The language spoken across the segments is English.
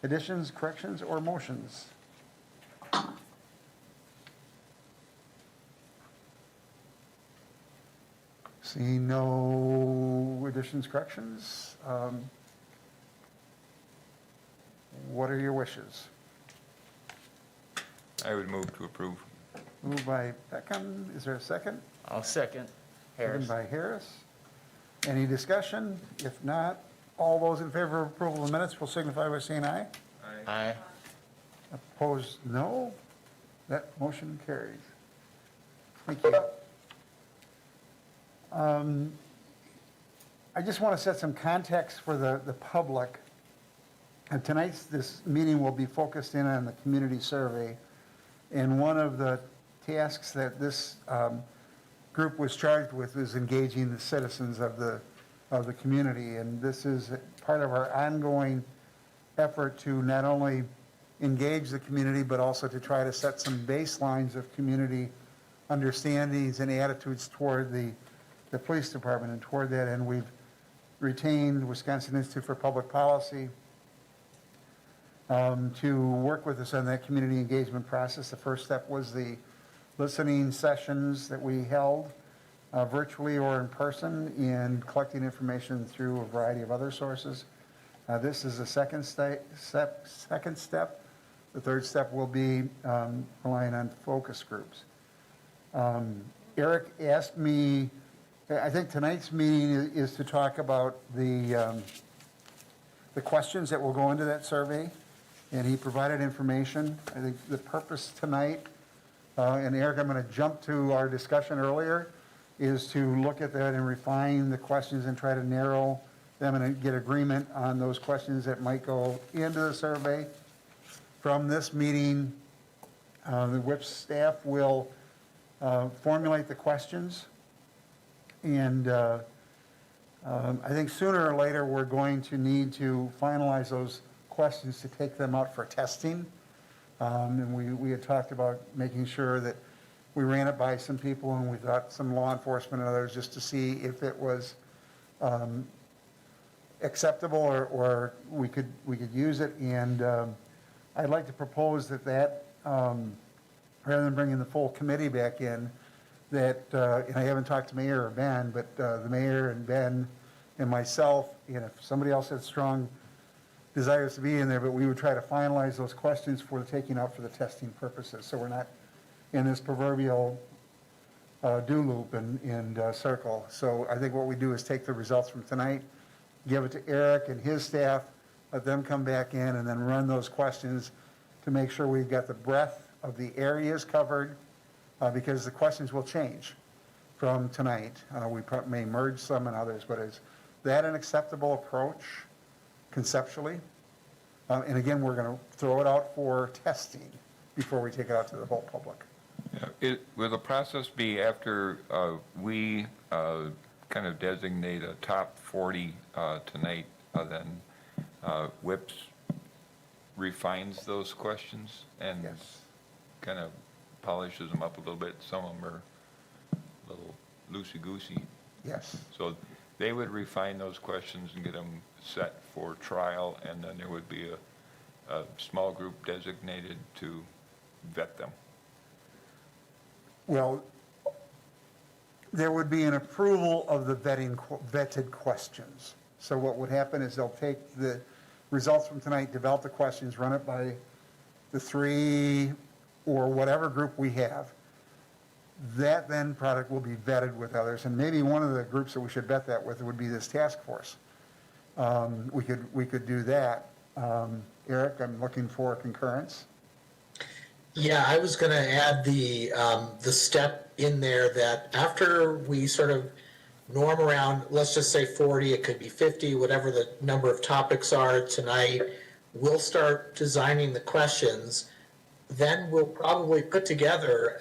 Additions, corrections, or motions? Seeing no additions, corrections, what are your wishes? I would move to approve. Moved by Peckham, is there a second? I'll second. Second Harris. by Harris. Any discussion? If not, all those in favor of approval of the minutes will signify by saying aye. Aye. Opposed, no. That motion carries. Thank you. I just want to set some context for the public. And this meeting will be focused in on the community survey. And one of the tasks that this group was charged with is engaging the citizens of the community. And this is part of our ongoing effort to not only engage the community, but also to try to set some baselines of community understandings and attitudes toward the police department and toward that. And we've retained Wisconsin Institute for Public Policy to work with us on that community engagement process. The first step was the listening sessions that we held virtually or in person, and collecting information through a variety of other sources. This is the second step. The third step will be relying on focus groups. Eric asked me, I think tonight's meeting is to talk about the questions that will go into that survey, and he provided information. I think the purpose tonight, and Eric, I'm going to jump to our discussion earlier, is to look at that and refine the questions and try to narrow them and get agreement on those questions that might go into the survey. From this meeting, the WIP staff will formulate the questions. And I think sooner or later, we're going to need to finalize those questions to take them out for testing. And we had talked about making sure that we ran it by some people, and we thought some law enforcement and others, just to see if it was acceptable or we could use it. And I'd like to propose that rather than bringing the full committee back in, that, and I haven't talked to Mayor or Ben, but the Mayor and Ben and myself, if somebody else had strong desires to be in there, but we would try to finalize those questions for the taking out for the testing purposes. So we're not in this proverbial do loop and circle. So I think what we do is take the results from tonight, give it to Eric and his staff, let them come back in, and then run those questions to make sure we've got the breadth of the areas covered, because the questions will change from tonight. We may merge some and others, but is that an acceptable approach conceptually? And again, we're going to throw it out for testing before we take it out to the whole public. Yeah, will the process be after we kind of designate a top 40 tonight, then WIPS refines those questions and Yes. kind of polishes them up a little bit? Some of them are a little loosey-goosey. Yes. So they would refine those questions and get them set for trial, and then there would be a small group designated to vet them. Well, there would be an approval of the vetted questions. So what would happen is they'll take the results from tonight, develop the questions, run it by the three or whatever group we have. That then product will be vetted with others, and maybe one of the groups that we should vet that with would be this task force. We could do that. Eric, I'm looking for concurrence. Yeah, I was going to add the step in there that after we sort of norm around, let's just say 40, it could be 50, whatever the number of topics are tonight, we'll start designing the questions. Then we'll probably put together,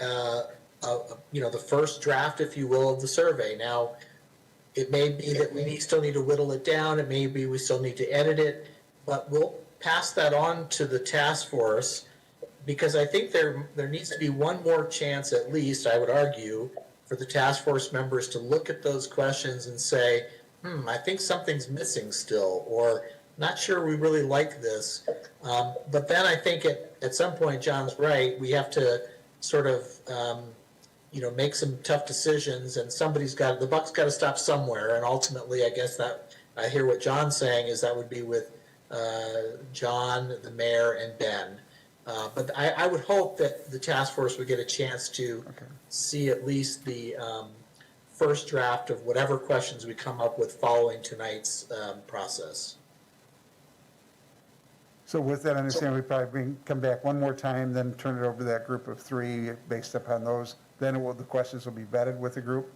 the first draft, if you will, of the survey. Now, it may be that we still need to whittle it down. It may be we still need to edit it, but we'll pass that on to the task force, because I think there needs to be one more chance, at least, I would argue, for the task force members to look at those questions and say, I think something's missing still, or not sure we really like this. But then I think at some point, John's right, we have to sort of, make some tough decisions, and the buck's got to stop somewhere. And ultimately, I guess that, I hear what John's saying is that would be with John, the mayor, and Ben. But I would hope that the task force would get a chance to see at least the first draft of whatever questions we come up with following tonight's process. So with that understanding, we probably come back one more time, then turn it over to that group of three based upon those. Then the questions will be vetted with the group,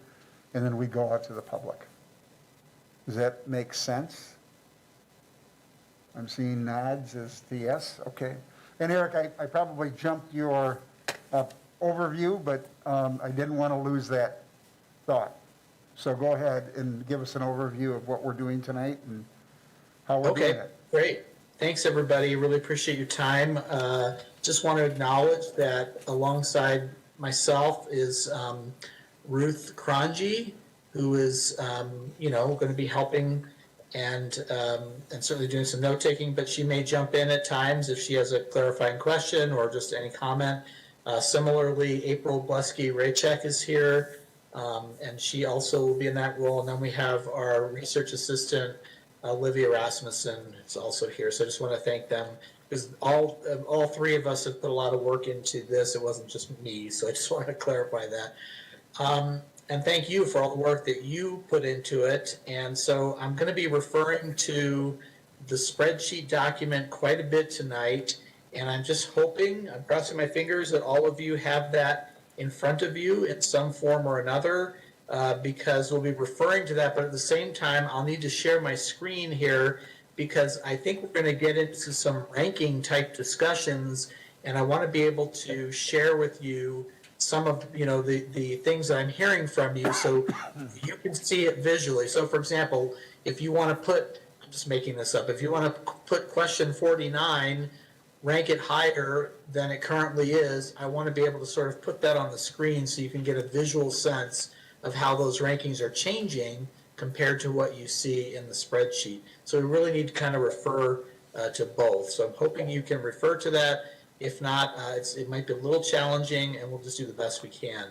and then we go out to the public. Does that make sense? I'm seeing nods as to yes, okay. And Eric, I probably jumped your overview, but I didn't want to lose that thought. So go ahead and give us an overview of what we're doing tonight and how we're doing it. Great. Thanks, everybody. Really appreciate your time. Just want to acknowledge that alongside myself is Ruth Cronje, who is, going to be helping and certainly doing some note taking, but she may jump in at times if she has a clarifying question or just any comment. Similarly, April Blesky-Raychek is here, and she also will be in that role. And then we have our research assistant, Olivia Rasmussen, is also here. So I just want to thank them because all three of us have put a lot of work into this. It wasn't just me, so I just wanted to clarify that. And thank you for all the work that you put into it. And so I'm going to be referring to the spreadsheet document quite a bit tonight. And I'm just hoping, I'm crossing my fingers that all of you have that in front of you in some form or another, because we'll be referring to that. But at the same time, I'll need to share my screen here because I think we're going to get into some ranking type discussions. And I want to be able to share with you some of the things that I'm hearing from you so you can see it visually. So for example, if you want to put, I'm just making this up, if you want to put question 49, rank it higher than it currently is, I want to be able to sort of put that on the screen so you can get a visual sense of how those rankings are changing compared to what you see in the spreadsheet. So we really need to kind of refer to both. So I'm hoping you can refer to that. If not, it might be a little challenging, and we'll just do the best we can.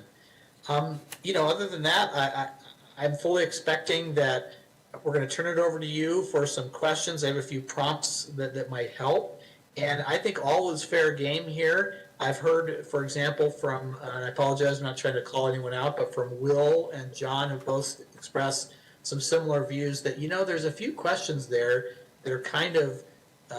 Other than that, I'm fully expecting that we're going to turn it over to you for some questions. I have a few prompts that might help, and I think all is fair game here. I've heard, for example, from, and I apologize, I'm not trying to call anyone out, but from Will and John, who both expressed some similar views that, there's a few questions there that are kind of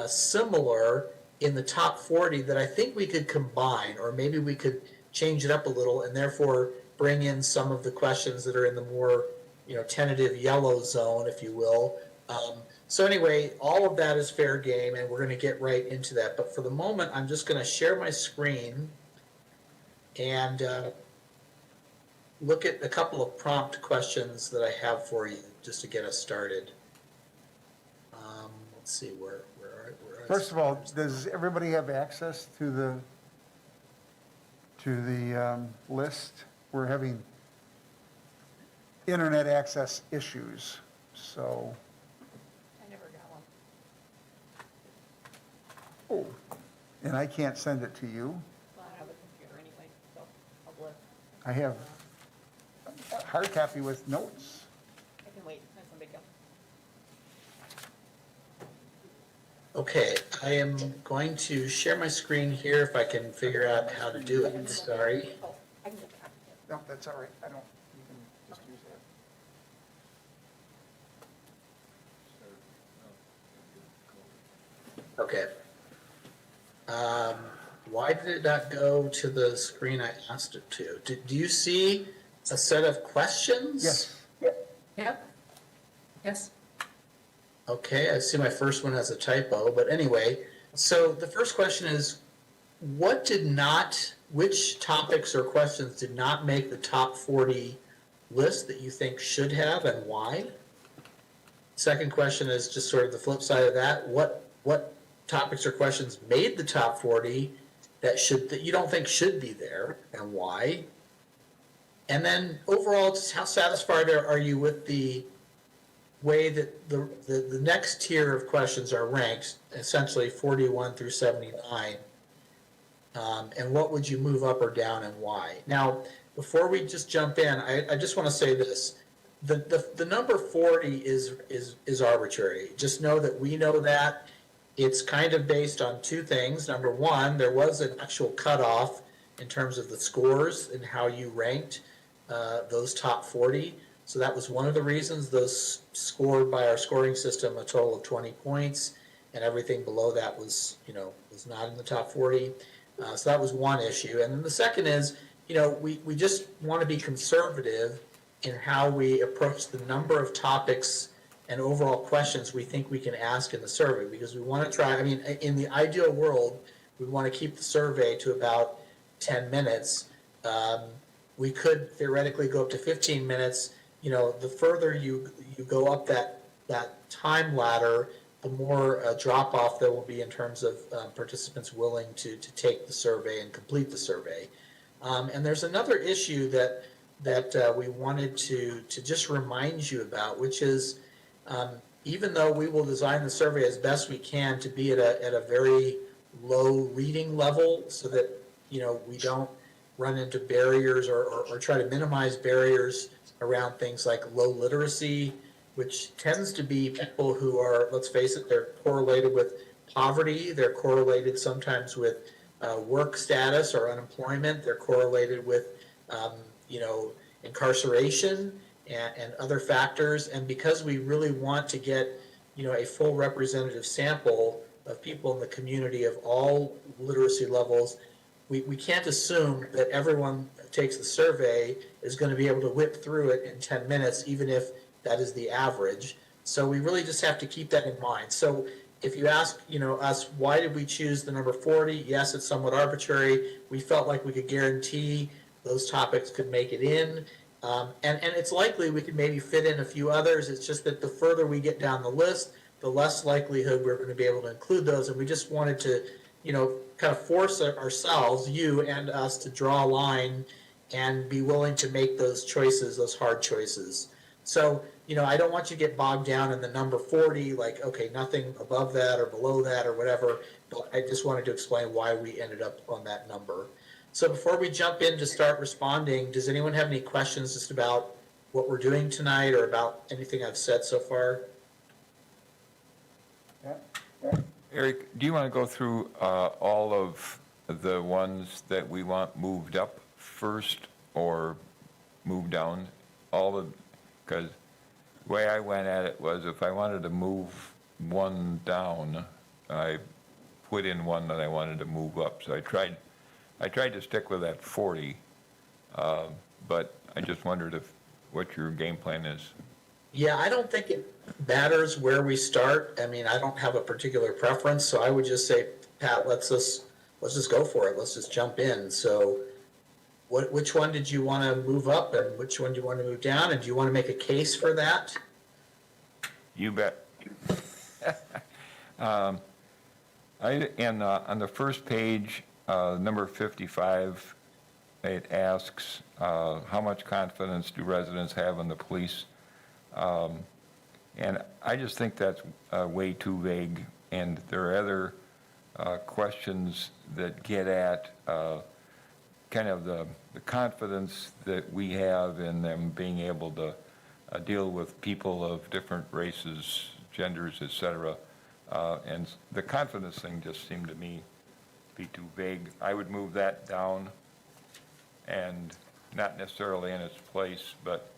similar in the top 40 that I think we could combine, or maybe we could change it up a little and therefore bring in some of the questions that are in the more, tentative yellow zone, if you will. So anyway, all of that is fair game, and we're going to get right into that. But for the moment, I'm just going to share my screen and look at a couple of prompt questions that I have for you just to get us started. Let's see, where First of all, does everybody have access to the list? We're having internet access issues, so. I never got one. Oh, and I can't send it to you. Well, I have a computer anyway, so I'll look. I have a hard copy with notes. I can wait, that's no big deal. Okay, I am going to share my screen here if I can figure out how to do it. Sorry. Oh, I can get the copy. No, that's all right. I don't, you can just use that. Okay. Why did it not go to the screen I asked it to? Do you see a set of questions? Yes. Yep. Yes. Okay, I see my first one has a typo, but anyway, so the first question is, which topics or questions did not make the top 40 list that you think should have and why? Second question is just sort of the flip side of that. What topics or questions made the top 40 that you don't think should be there and why? And then overall, just how satisfied are you with the way that the next tier of questions are ranked, essentially 41 through 79. And what would you move up or down and why? Now, before we just jump in, I just want to say this. The number 40 is arbitrary. Just know that we know that. It's kind of based on two things. Number one, there was an actual cutoff in terms of the scores and how you ranked those top 40. So that was one of the reasons those scored by our scoring system a total of 20 points, and everything below that was, was not in the top 40. So that was one issue. And then the second is, we just want to be conservative in how we approach the number of topics and overall questions we think we can ask in the survey, because we want to try, in the ideal world, we want to keep the survey to about 10 minutes. We could theoretically go up to 15 minutes. The further you go up that time ladder, the more drop off there will be in terms of participants willing to take the survey and complete the survey. And there's another issue that we wanted to just remind you about, which is even though we will design the survey as best we can to be at a very low reading level, so that we don't run into barriers or try to minimize barriers around things like low literacy, which tends to be people who are, let's face it, they're correlated with poverty, they're correlated sometimes with work status or unemployment, they're correlated with incarceration and other factors. And because we really want to get a full representative sample of people in the community of all literacy levels, we can't assume that everyone who takes the survey is going to be able to whip through it in 10 minutes, even if that is the average. So we really just have to keep that in mind. So if you ask, us, why did we choose the number 40? Yes, it's somewhat arbitrary. We felt like we could guarantee those topics could make it in. And it's likely we could maybe fit in a few others. It's just that the further we get down the list, the less likelihood we're going to be able to include those. And we just wanted to, kind of force ourselves, you and us, to draw a line and be willing to make those choices, those hard choices. So, I don't want you to get bogged down in the number 40, like, okay, nothing above that or below that or whatever, but I just wanted to explain why we ended up on that number. So before we jump in to start responding, does anyone have any questions just about what we're doing tonight or about anything I've said so far? Eric, do you want to go through all of the ones that we want moved up first or moved down? Because the way I went at it was, if I wanted to move one down, I put in one that I wanted to move up. So I tried to stick with that 40, but I just wondered what your game plan is. Yeah, I don't think it matters where we start. I don't have a particular preference, so I would just say, Pat, let's just go for it. Let's just jump in. So which one did you want to move up, and which one do you want to move down, and do you want to make a case for that? You bet. On the first page, number 55, it asks, how much confidence do residents have in the police? And I just think that's way too vague. And there are other questions that get at kind of the confidence that we have in them being able to deal with people of different races, genders, et cetera. And the confidence thing just seemed to me to be too vague. I would move that down, and not necessarily in its place, but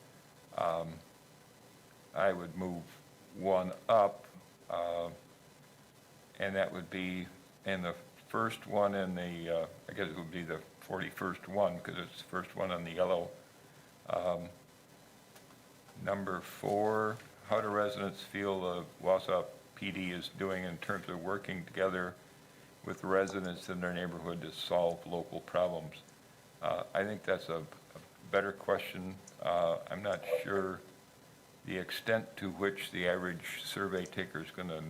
I would move one up, and that would be in the first one in the, I guess it would be the 41st one, because it's the first one on the yellow. Number 4, how do residents feel the Wausau PD is doing in terms of working together with residents in their neighborhood to solve local problems? I think that's a better question. I'm not sure the extent to which the average survey taker is going to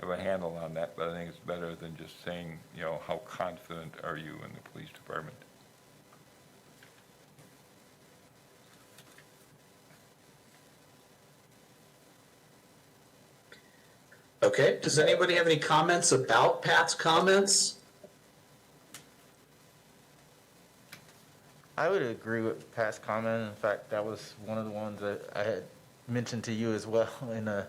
have a handle on that, but I think it's better than just saying, how confident are you in the police department? Okay, does anybody have any comments about Pat's comments? I would agree with Pat's comment. In fact, that was one of the ones that I had mentioned to you as well in a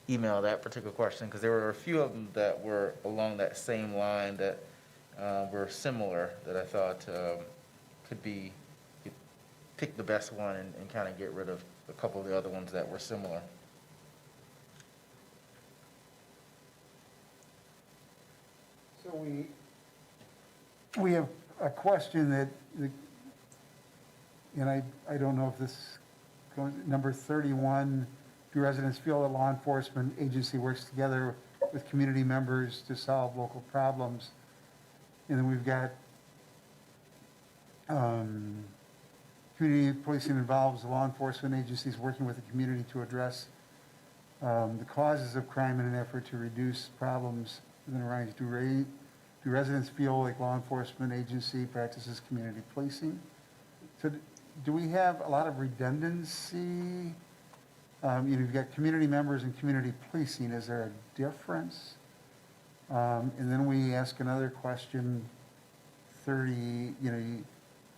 email, that particular question, because there were a few of them that were along that same line that were similar, that I thought could be, you pick the best one and kind of get rid of a couple of the other ones that were similar. So we have a question that, and I don't know if this goes, number 31, do residents feel that law enforcement agency works together with community members to solve local problems? And then we've got, community policing involves law enforcement agencies working with the community to address the causes of crime in an effort to reduce problems that arise. Do residents feel like law enforcement agency practices community policing? So do we have a lot of redundancy? You've got community members and community policing. Is there a difference? And then we ask another question, 30,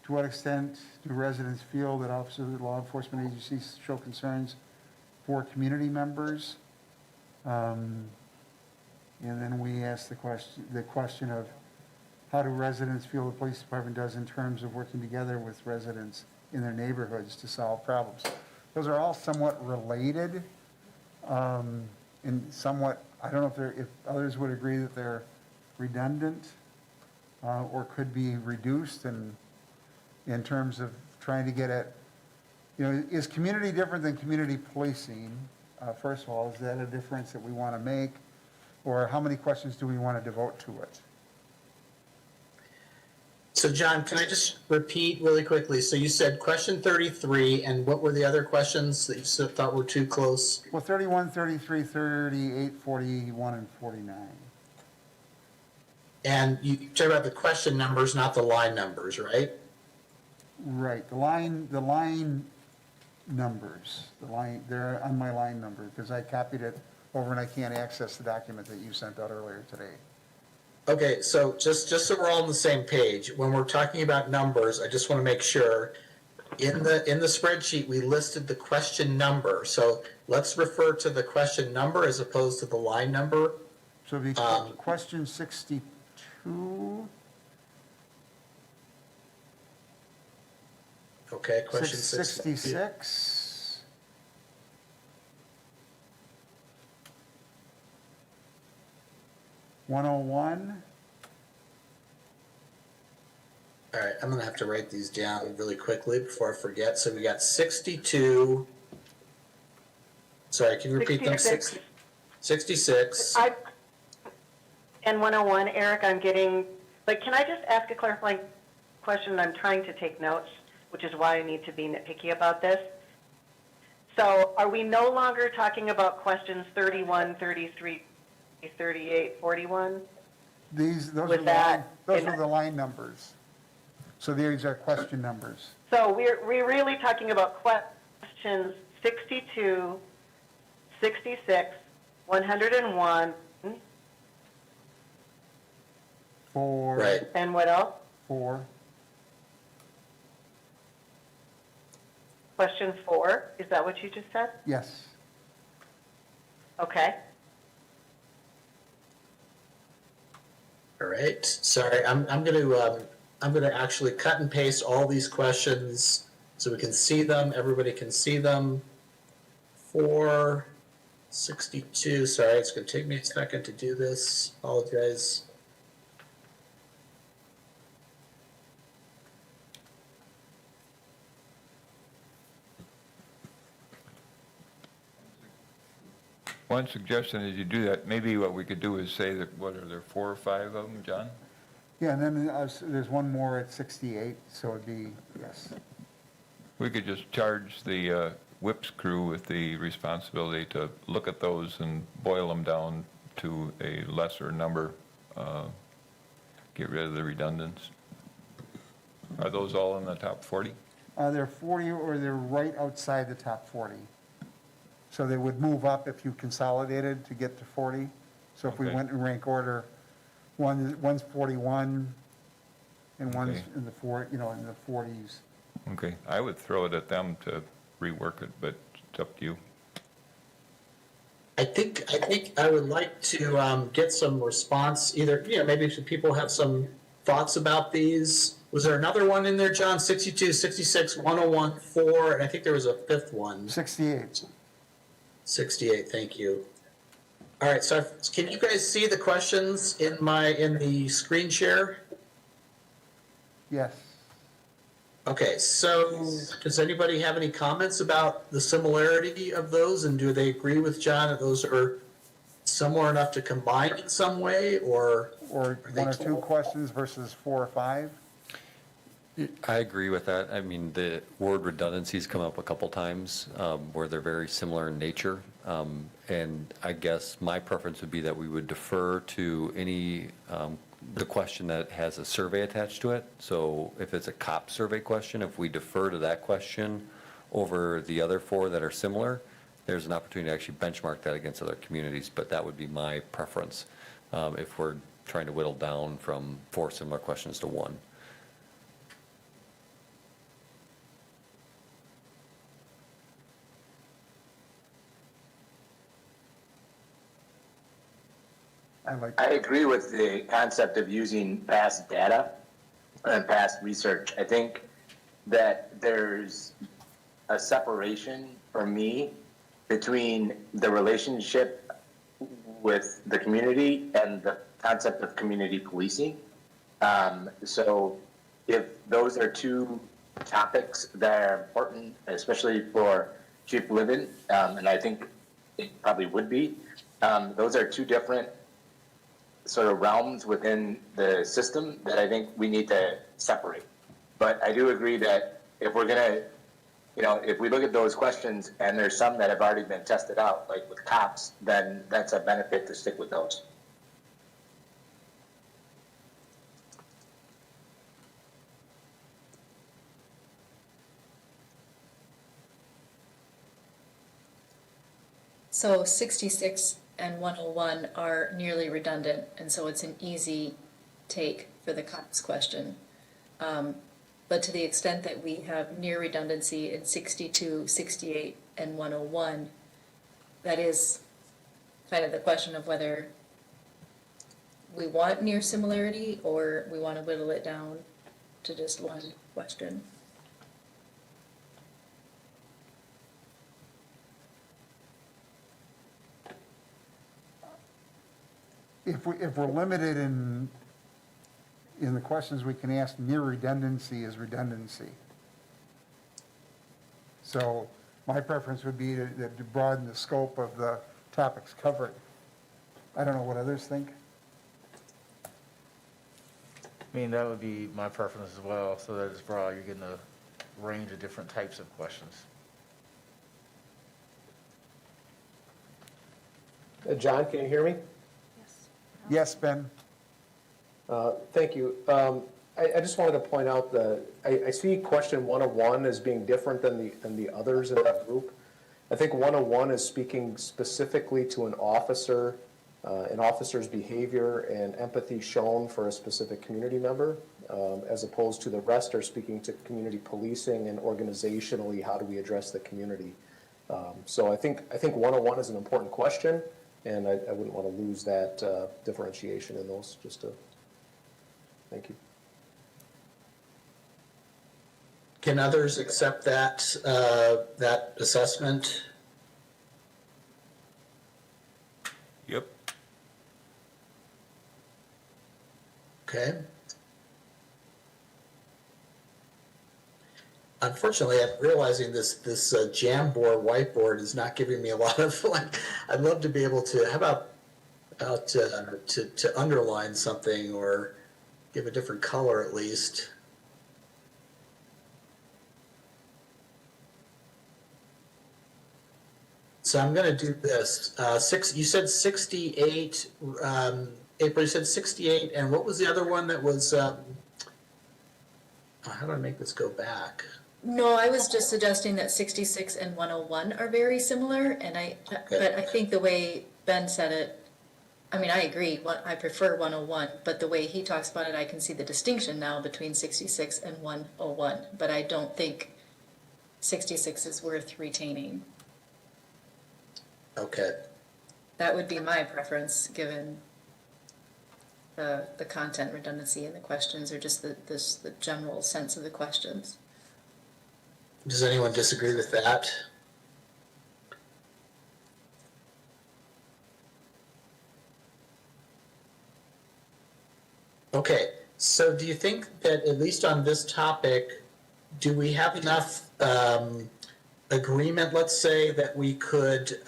to what extent do residents feel that officers of law enforcement agencies show concerns for community members? And then we ask the question of how do residents feel the police department does in terms of working together with residents in their neighborhoods to solve problems. Those are all somewhat related, and somewhat, I don't know if others would agree that they're redundant, or could be reduced in terms of trying to get at, is community different than community policing? First of all, is that a difference that we want to make? Or how many questions do we want to devote to it? So John, can I just repeat really quickly? So you said question 33, and what were the other questions that you thought were too close? Well, 31, 33, 38, 41, and 49. And you talked about the question numbers, not the line numbers, right? Right, the line numbers, they're on my line number, because I copied it over and I can't access the document that you sent out earlier today. Okay, so just so we're all on the same page, when we're talking about numbers, I just want to make sure, in the spreadsheet, we listed the question number. So let's refer to the question number as opposed to the line number. So the question 62, Okay, question 66, 101, All right, I'm gonna have to write these down really quickly before I forget. So we got 62. Sorry, can you repeat them? 66. 66. And 101, Eric, I'm getting, but can I just ask a clarifying question? I'm trying to take notes, which is why I need to be nitpicky about this. So are we no longer talking about questions 31, 33, 38, 41? those With that, are the line numbers. So these are question numbers. So we're really talking about questions 62, 66, 101, Right. and what else? 4, Question 4, is that what you just said? yes. Okay. All right. Sorry, I'm gonna actually cut and paste all these questions so we can see them. Everybody can see them. 462. Sorry, it's gonna take me a second to do this. Apologize. One suggestion as you do that, maybe what we could do is say that, what are there, 4 or 5 of them, John? Yeah, and then there's one more at 68, so it'd be, yes. We could just charge the WIPS crew with the responsibility to look at those and boil them down to a lesser number, get rid of the redundants. Are those all in the top 40? They're 40, or they're right outside the top 40. So they would move up if you consolidated to get to 40. So if we Okay. went in rank order, one's 41 and one's Okay. in the in the 40s. Okay, I would throw it at them to rework it, but it's up to you. I think I would like to get some response, either, maybe if people have some thoughts about these. Was there another one in there, John? 62, 66, 101, 4, and I think there was a fifth one. 68. 68, thank you. All right, so can you guys see the questions in the screen share? Yes. Okay, so does anybody have any comments about the similarity of those, and do they agree with John that those are similar enough to combine in some way, or? Or are they one or two total? questions versus 4 or 5? I agree with that. I mean, the word redundancies come up a couple times where they're very similar in nature. And I guess my preference would be that we would defer to the question that has a survey attached to it. So if it's a COP survey question, if we defer to that question over the other 4 that are similar, there's an opportunity to actually benchmark that against other communities, but that would be my preference if we're trying to whittle down from 4 similar questions to 1. I agree with the concept of using past data and past research. I think that there's a separation for me between the relationship with the community and the concept of community policing. So if those are two topics that are important, especially for Chief Livin, and I think it probably would be, those are two different sort of realms within the system that I think we need to separate. But I do agree that if we're gonna, if we look at those questions and there's some that have already been tested out, like with cops, then that's a benefit to stick with those. So 66 and 101 are nearly redundant, and so it's an easy take for the COPS question. But to the extent that we have near redundancy in 62, 68, and 101, that is kind of the question of whether we want near similarity or we want to whittle it down to just one question. If we're limited in the questions we can ask, near redundancy is redundancy. So my preference would be to broaden the scope of the topics covered. I don't know what others think. I mean, that would be my preference as well, so that it's broad, you're getting a range of different types of questions. John, can you hear me? Yes, Ben? Thank you. I just wanted to point out that I see question 101 as being different than the others in that group. I think 101 is speaking specifically to an officer's behavior and empathy shown for a specific community member, as opposed to the rest are speaking to community policing and organizationally, how do we address the community? So I think 101 is an important question, and I wouldn't want to lose that differentiation in those. Thank you. Can others accept that assessment? Yep. Okay. Unfortunately, I'm realizing this Jamboard whiteboard is not giving me a lot of I'd love to be able to. How about to underline something or give a different color at least. So I'm going to do this. You said 68. April, you said 68, and what was the other one that was? How do I make this go back? No, I was just suggesting that 66 and 101 are very similar, and but I think the way Ben said it, I mean, I agree, I prefer 101, but the way he talks about it, I can see the distinction now between 66 and 101, but I don't think 66 is worth retaining. Okay. That would be my preference, given the content redundancy in the questions, or just the general sense of the questions. Does anyone disagree with that? Okay, so do you think that at least on this topic, do we have enough agreement, let's say, that we could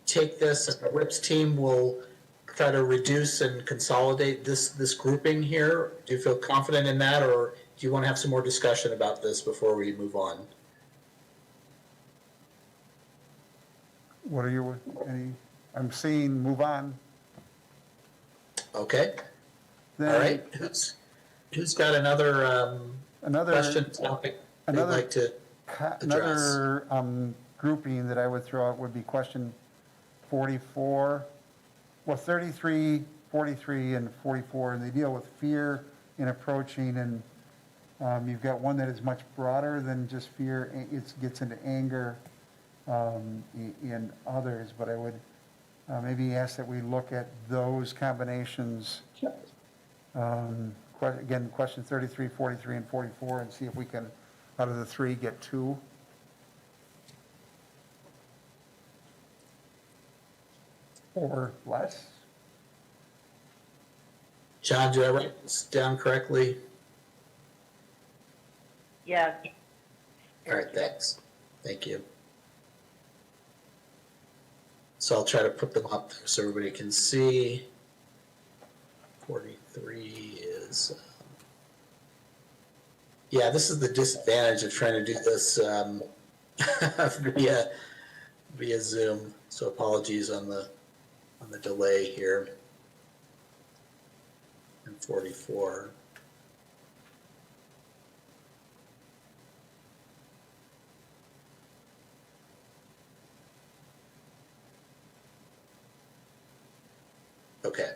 take this, and the WIPS team will try to reduce and consolidate this grouping here? Do you feel confident in that, or do you want to have some more discussion about this before we move on? What are your, I'm seeing move on. Okay, all Then right. Who's got another Another, question, topic they'd another like to address? another grouping that I would throw out would be question 44, well, 33, 43, and 44, and they deal with fear in approaching, and you've got one that is much broader than just fear. It gets into anger in others, but I would maybe ask that we look at those combinations. Again, question 33, 43, and 44, and see if we can, out of the three, get two. Or less. John, do I write this down correctly? Yeah. All right, thanks. Thank you. So I'll try to put them up there so everybody can see. 43 is, yeah, this is the disadvantage of trying to do this via Zoom. So apologies on the delay here. And 44. Okay.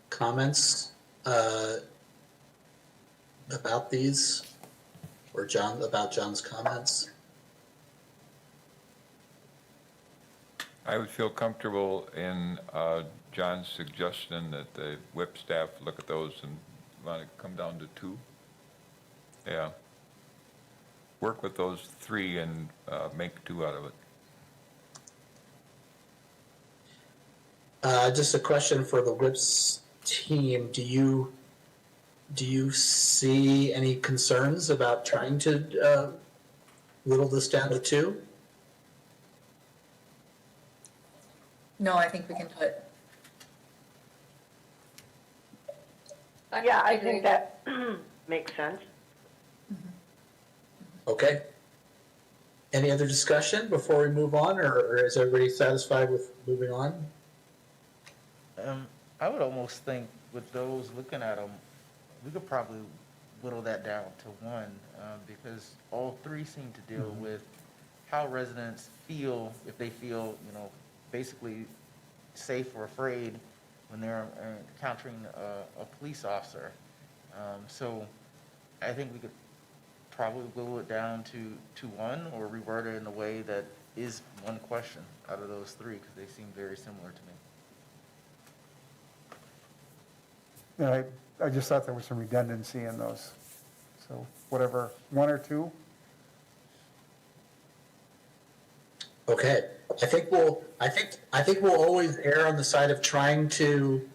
Comments about these, or about John's comments? I would feel comfortable in John's suggestion that the whip staff look at those and want to come down to two. Yeah. Work with those three and make two out of it. Just a question for the WIPS team. Do you see any concerns about trying to whittle this down to two? No, I think we can do it. Yeah, I think that makes sense. Okay. Any other discussion before we move on, or is everybody satisfied with moving on? I would almost think with those looking at them, we could probably whittle that down to one, because all three seem to deal with how residents feel, if they feel, basically safe or afraid when they're encountering a police officer. So I think we could probably whittle it down to one, or reword it in a way that is one question out of those three, because they seem very similar to me. And I just thought there was some redundancy in those. So whatever, one or two? Okay, I think we'll always err on the side of trying to,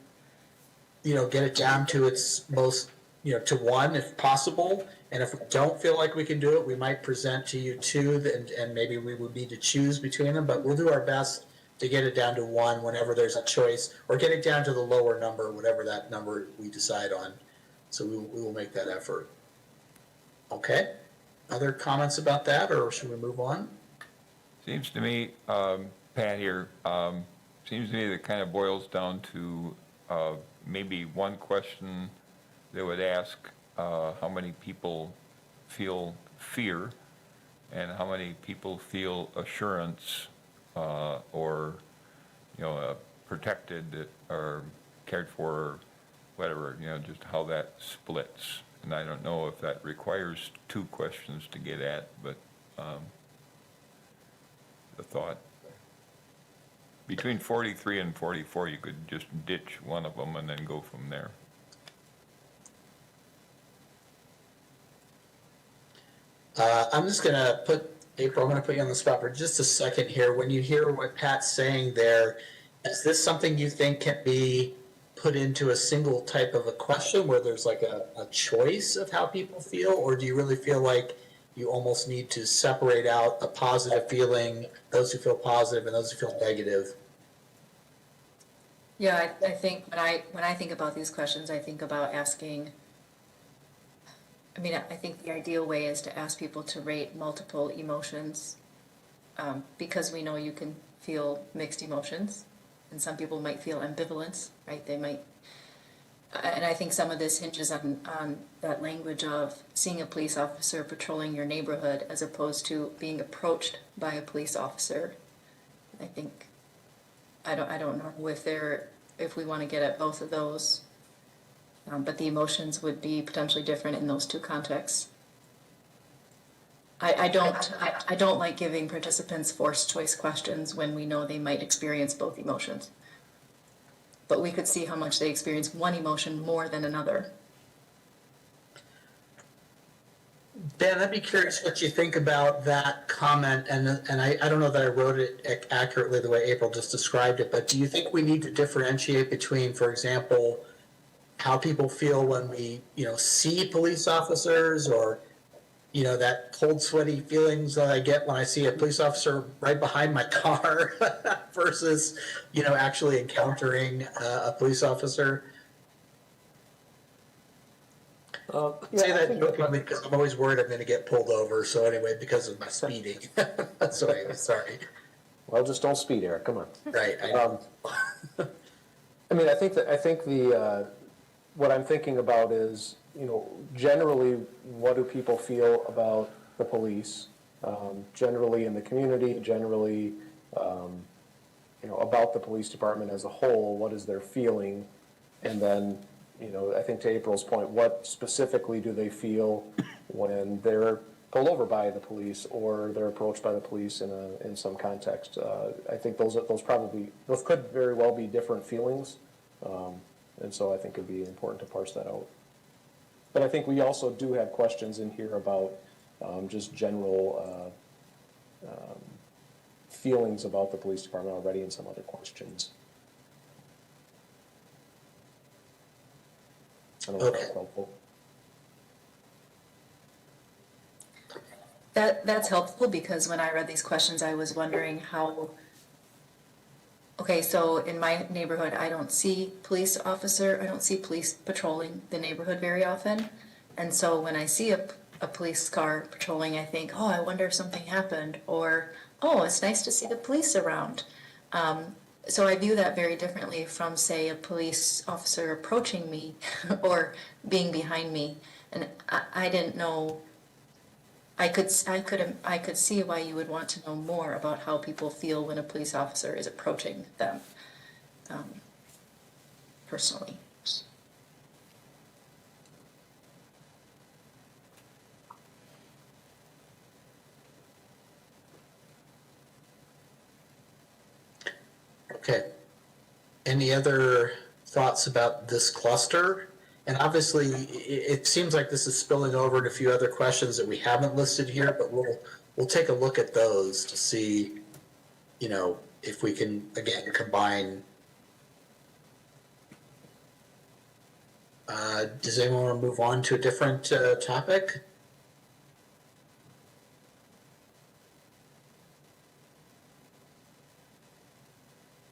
get it down to its most, to one if possible. And if we don't feel like we can do it, we might present to you two, and maybe we would need to choose between them. But we'll do our best to get it down to one whenever there's a choice, or get it down to the lower number, whatever that number we decide on. So we will make that effort. Okay. Other comments about that, or should we move on? Seems to me, Pat here, seems to me that kind of boils down to maybe one question that would ask how many people feel fear and how many people feel assurance or, protected or cared for, or whatever, just how that splits. And I don't know if that requires two questions to get at, but the thought. Between 43 and 44, you could just ditch one of them and then go from there. I'm just gonna put, April, I'm gonna put you on the spot for just a second here. When you hear what Pat's saying there, is this something you think can be put into a single type of a question where there's like a choice of how people feel? Or do you really feel like you almost need to separate out a positive feeling, those who feel positive and those who feel negative? Yeah, I think when I think about these questions, I think about asking, I think the ideal way is to ask people to rate multiple emotions, because we know you can feel mixed emotions, and some people might feel ambivalence, right? They might, and I think some of this hinges on that language of seeing a police officer patrolling your neighborhood as opposed to being approached by a police officer. I think, I don't know if we want to get at both of those. But the emotions would be potentially different in those two contexts. I don't like giving participants forced choice questions when we know they might experience both emotions. But we could see how much they experience one emotion more than another. Ben, I'd be curious what you think about that comment, and I don't know that I wrote it accurately the way April just described it, but do you think we need to differentiate between, for example, how people feel when we, see police officers, or, that cold, sweaty feelings that I get when I see a police officer right behind my car versus, actually encountering a police officer? Say that jokingly because I'm always worried I'm going to get pulled over. So anyway, because of my speeding. So anyway, sorry. Well, just don't speed, Eric, come on. Right. I think the what I'm thinking about is, generally, what do people feel about the police? Generally in the community, generally, about the police department as a whole, what is their feeling? And then, I think to April's point, what specifically do they feel when they're pulled over by the police or they're approached by the police in some context? I think those could very well be different feelings. And so I think it'd be important to parse that out. But I think we also do have questions in here about just general feelings about the police department already, and some other questions. I don't know if that's helpful. That's helpful, because when I read these questions, I was wondering how. Okay, so in my neighborhood, I don't see police patrolling the neighborhood very often. And so when I see a police car patrolling, I think, oh, I wonder if something happened, or, oh, it's nice to see the police around. So I view that very differently from, say, a police officer approaching me or being behind me. And I didn't know. I could see why you would want to know more about how people feel when a police officer is approaching them, personally. Okay. Any other thoughts about this cluster? And obviously, it seems like this is spilling over to a few other questions that we haven't listed here, but we'll take a look at those to see, if we can, again, combine. Does anyone want to move on to a different topic?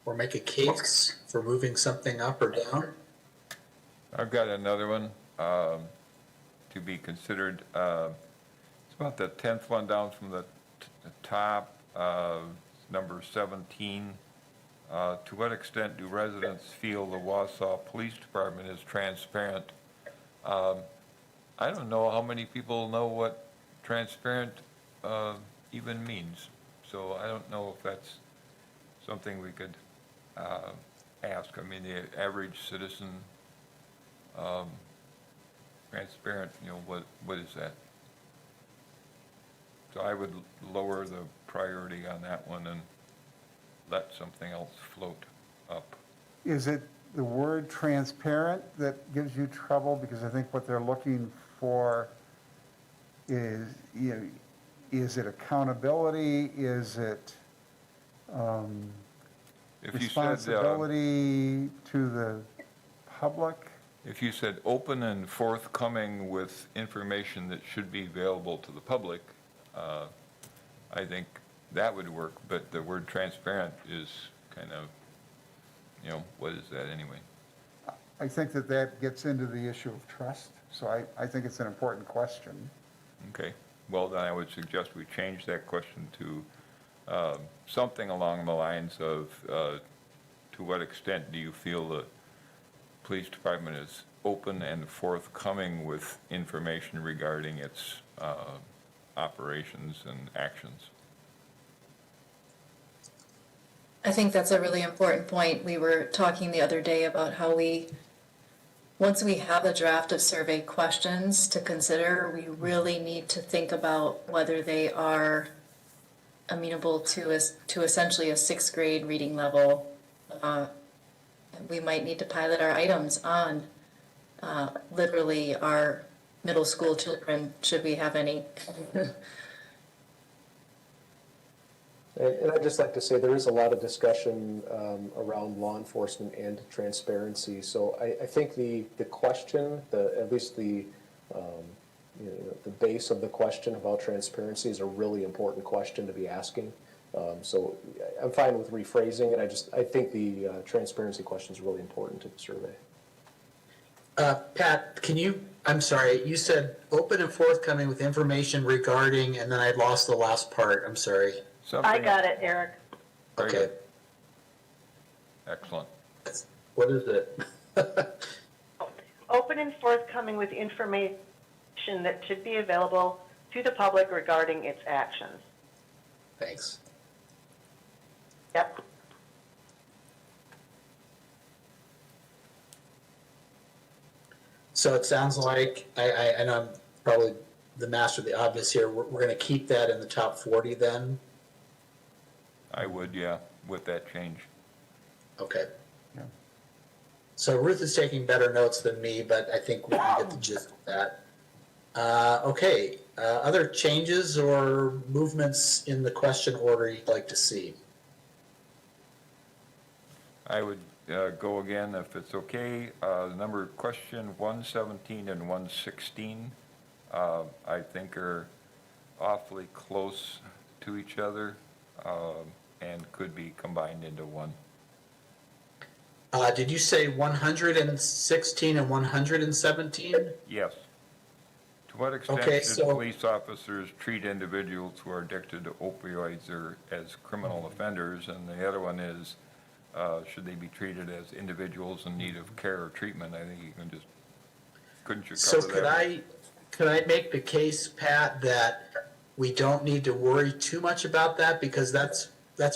Or make a case for moving something up or down? I've got another one to be considered. It's about the 10th one down from the top, number 17. To what extent do residents feel the Wausau Police Department is transparent? I don't know how many people know what transparent even means. So I don't know if that's something we could ask. I mean, the average citizen, transparent, what is that? So I would lower the priority on that one and let something else float up. Is it the word transparent that gives you trouble? Because I think what they're looking for is, is it accountability? Is it If you said, responsibility to the public? if you said open and forthcoming with information that should be available to the public, I think that would work, but the word transparent is kind of, what is that anyway? I think that gets into the issue of trust, so I think it's an important question. Okay, well, then I would suggest we change that question to something along the lines of, to what extent do you feel the police department is open and forthcoming with information regarding its operations and actions? I think that's a really important point. We were talking the other day about how once we have a draft of survey questions to consider, we really need to think about whether they are amenable to essentially a sixth grade reading level. We might need to pilot our items on literally our middle school children, should we have any. And I'd just like to say, there is a lot of discussion around law enforcement and transparency. So I think the question, at least the base of the question about transparency is a really important question to be asking. So I'm fine with rephrasing it. I think the transparency question is really important to the survey. Pat, I'm sorry, you said open and forthcoming with information regarding, and then I lost the last part, I'm sorry. I got it, Eric. Very Okay. good. Excellent. What is it? Open and forthcoming with information that should be available to the public regarding its actions. Thanks. Yep. So it sounds like, I know I'm probably the master of the obvious here, we're going to keep that in the top 40 then? I would, yeah, with that change. Okay. Yeah. So Ruth is taking better notes than me, but I think we can get the gist of that. Okay, other changes or movements in the question order you'd like to see? I would go again, if it's okay, number question 117 and 116, I think are awfully close to each other and could be combined into one. Did you say 116 and 117? Yes. To what extent Okay, should so- police officers treat individuals who are addicted to opioids or as criminal offenders? And the other one is, should they be treated as individuals in need of care or treatment? I think you can just, couldn't you So cover that? could I make the case, Pat, that we don't need to worry too much about that because that's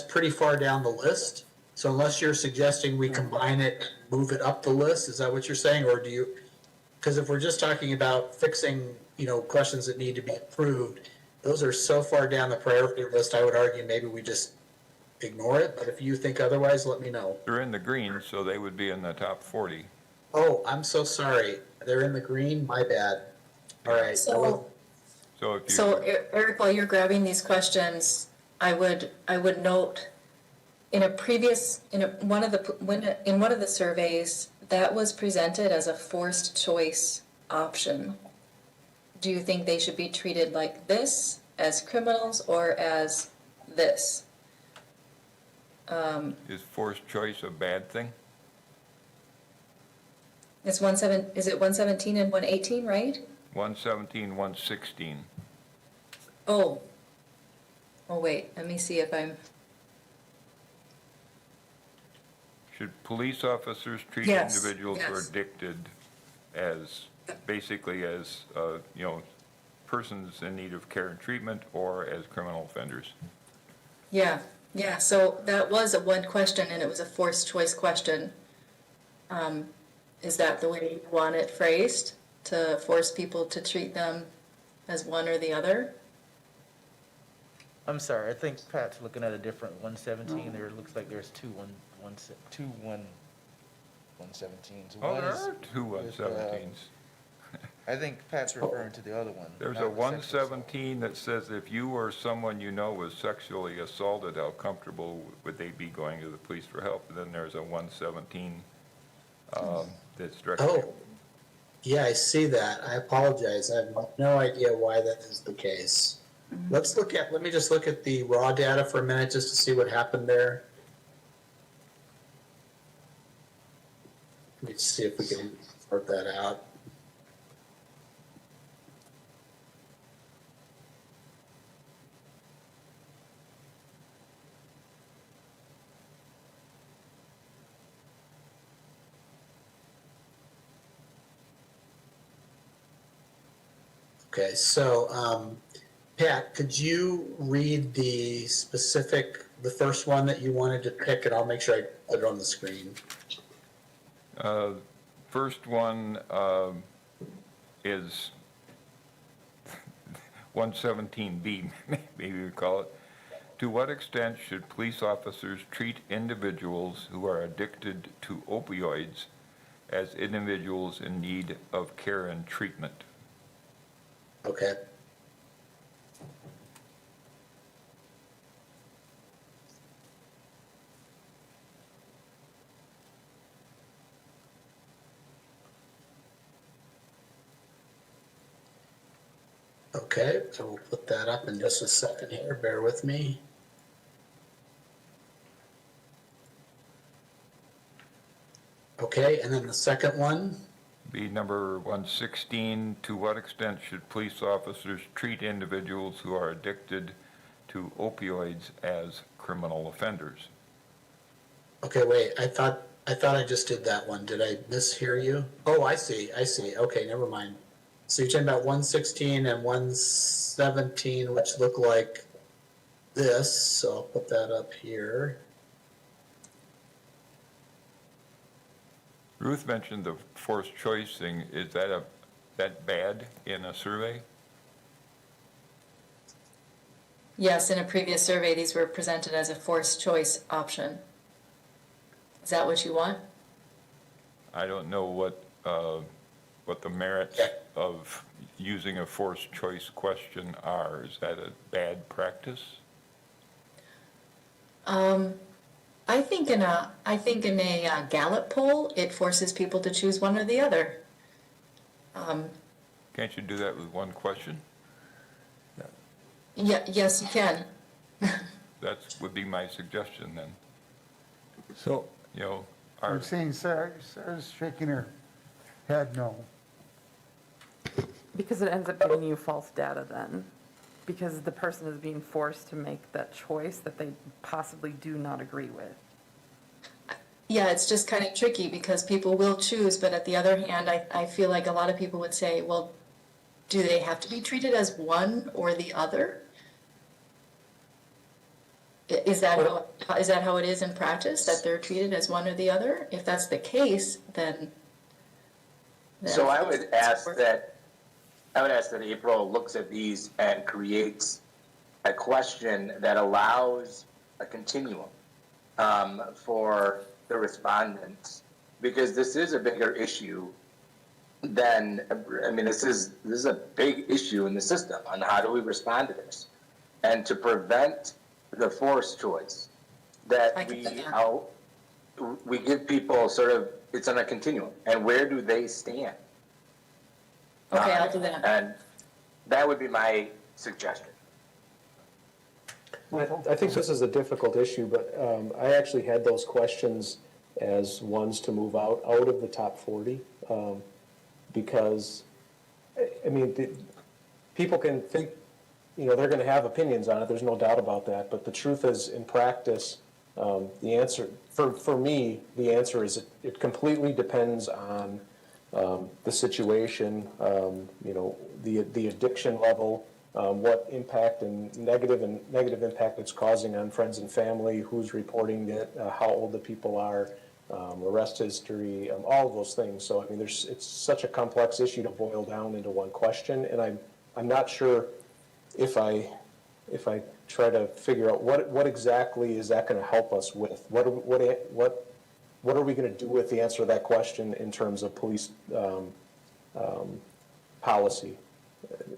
pretty far down the list? So unless you're suggesting we combine it, move it up the list, is that what you're saying? Or do you, because if we're just talking about fixing, questions that need to be approved, those are so far down the priority list, I would argue maybe we just ignore it. But if you think otherwise, let me know. They're in the green, so they would be in the top 40. Oh, I'm so sorry. They're in the green, my bad. All right. So So if you. So Eric, while you're grabbing these questions, I would note in one of the surveys that was presented as a forced choice option. Do you think they should be treated like this as criminals or as this? Is forced choice a bad thing? Is it 117 and 118, right? 117, 116. Oh, wait, let me see if I'm, Should police officers treat Yes, individuals who are yes. addicted as basically as, persons in need of care and treatment or as criminal offenders. Yeah, yeah, so that was a one question and it was a forced choice question. Is that the way you want it phrased? To force people to treat them as one or the other? I'm sorry, I think Pat's looking at a different 117. There looks like there's two 117s. Oh, One there is are two with, 117s. I think Pat's referring to the other one. There's not a the sexual assault. 117 that says if you or someone you know was sexually assaulted, how comfortable would they be going to the police for help? And then there's a 117 that's directly. Oh, yeah, I see that. I apologize. I have no idea why that is the case. Let me just look at the raw data for a minute just to see what happened there. Let me see if we can sort that out. Okay, so Pat, could you read the first one that you wanted to pick, and I'll make sure I put it on the screen. First one is 117B, maybe we call it. To what extent should police officers treat individuals who are addicted to opioids as individuals in need of care and treatment? Okay. Okay, so we'll put that up in just a second here. Bear with me. Okay, and then the second one. Be number 116, to what extent should police officers treat individuals who are addicted to opioids as criminal offenders? Okay, wait, I thought I just did that one. Did I mishear you? Oh, I see. Okay, never mind. So you're talking about 116 and 117, which look like this. So I'll put that up here. Ruth mentioned the forced choice thing. Is that bad in a survey? Yes, in a previous survey, these were presented as a forced choice option. Is that what you want? I don't know what the merits of using a forced choice question are. Is that a bad practice? I think in a Gallup poll, it forces people to choose one or the other. Can't you do that with one question? Yeah, yes, you can. That would be my suggestion then. So, I'm seeing Sarah's shaking her head no. Because it ends up giving you false data then, because the person is being forced to make that choice that they possibly do not agree with. Yeah, it's just kind of tricky because people will choose, but at the other hand, I feel like a lot of people would say, well, do they have to be treated as one or the other? Is that how it is in practice, that they're treated as one or the other? If that's the case, then So I would ask that April looks at these and creates a question that allows a continuum for the respondents, because this is a bigger issue than, this is a big issue in the system on how do we respond to this, and to prevent the forced choice that we give people sort of, it's on a continuum, and where do they stand? Okay, I'll do that. And that would be my suggestion. I think this is a difficult issue, but I actually had those questions as ones to move out of the top 40, because, people can think, they're going to have opinions on it, there's no doubt about that, but the truth is, in practice, the answer, for me, the answer is it completely depends on the situation, the addiction level, what impact and negative impact it's causing on friends and family, who's reporting it, how old the people are, arrest history, all of those things. So, I mean, it's such a complex issue to boil down into one question, and I'm not sure if I try to figure out what exactly is that going to help us with? What are we going to do with the answer to that question in terms of police policy?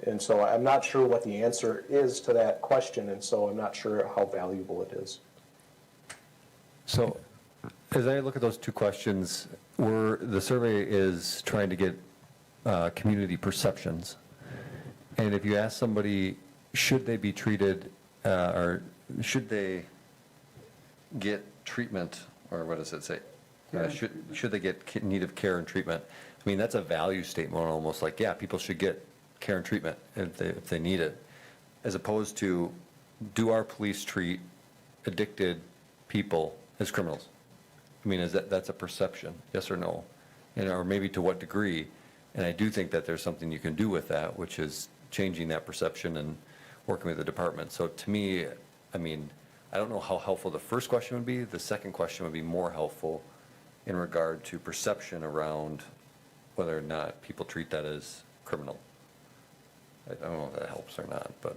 And so I'm not sure what the answer is to that question, and so I'm not sure how valuable it is. So as I look at those two questions, the survey is trying to get community perceptions. And if you ask somebody, should they be treated, or should they get treatment, or what does it say? Should they get need of care and treatment? I mean, that's a value statement, almost like, yeah, people should get care and treatment if they need it, as opposed to, do our police treat addicted people as criminals? I mean, that's a perception, yes or no? Or maybe to what degree? And I do think that there's something you can do with that, which is changing that perception and working with the department. So to me, I mean, I don't know how helpful the first question would be. The second question would be more helpful in regard to perception around whether or not people treat that as criminal. I don't know if that helps or not, but.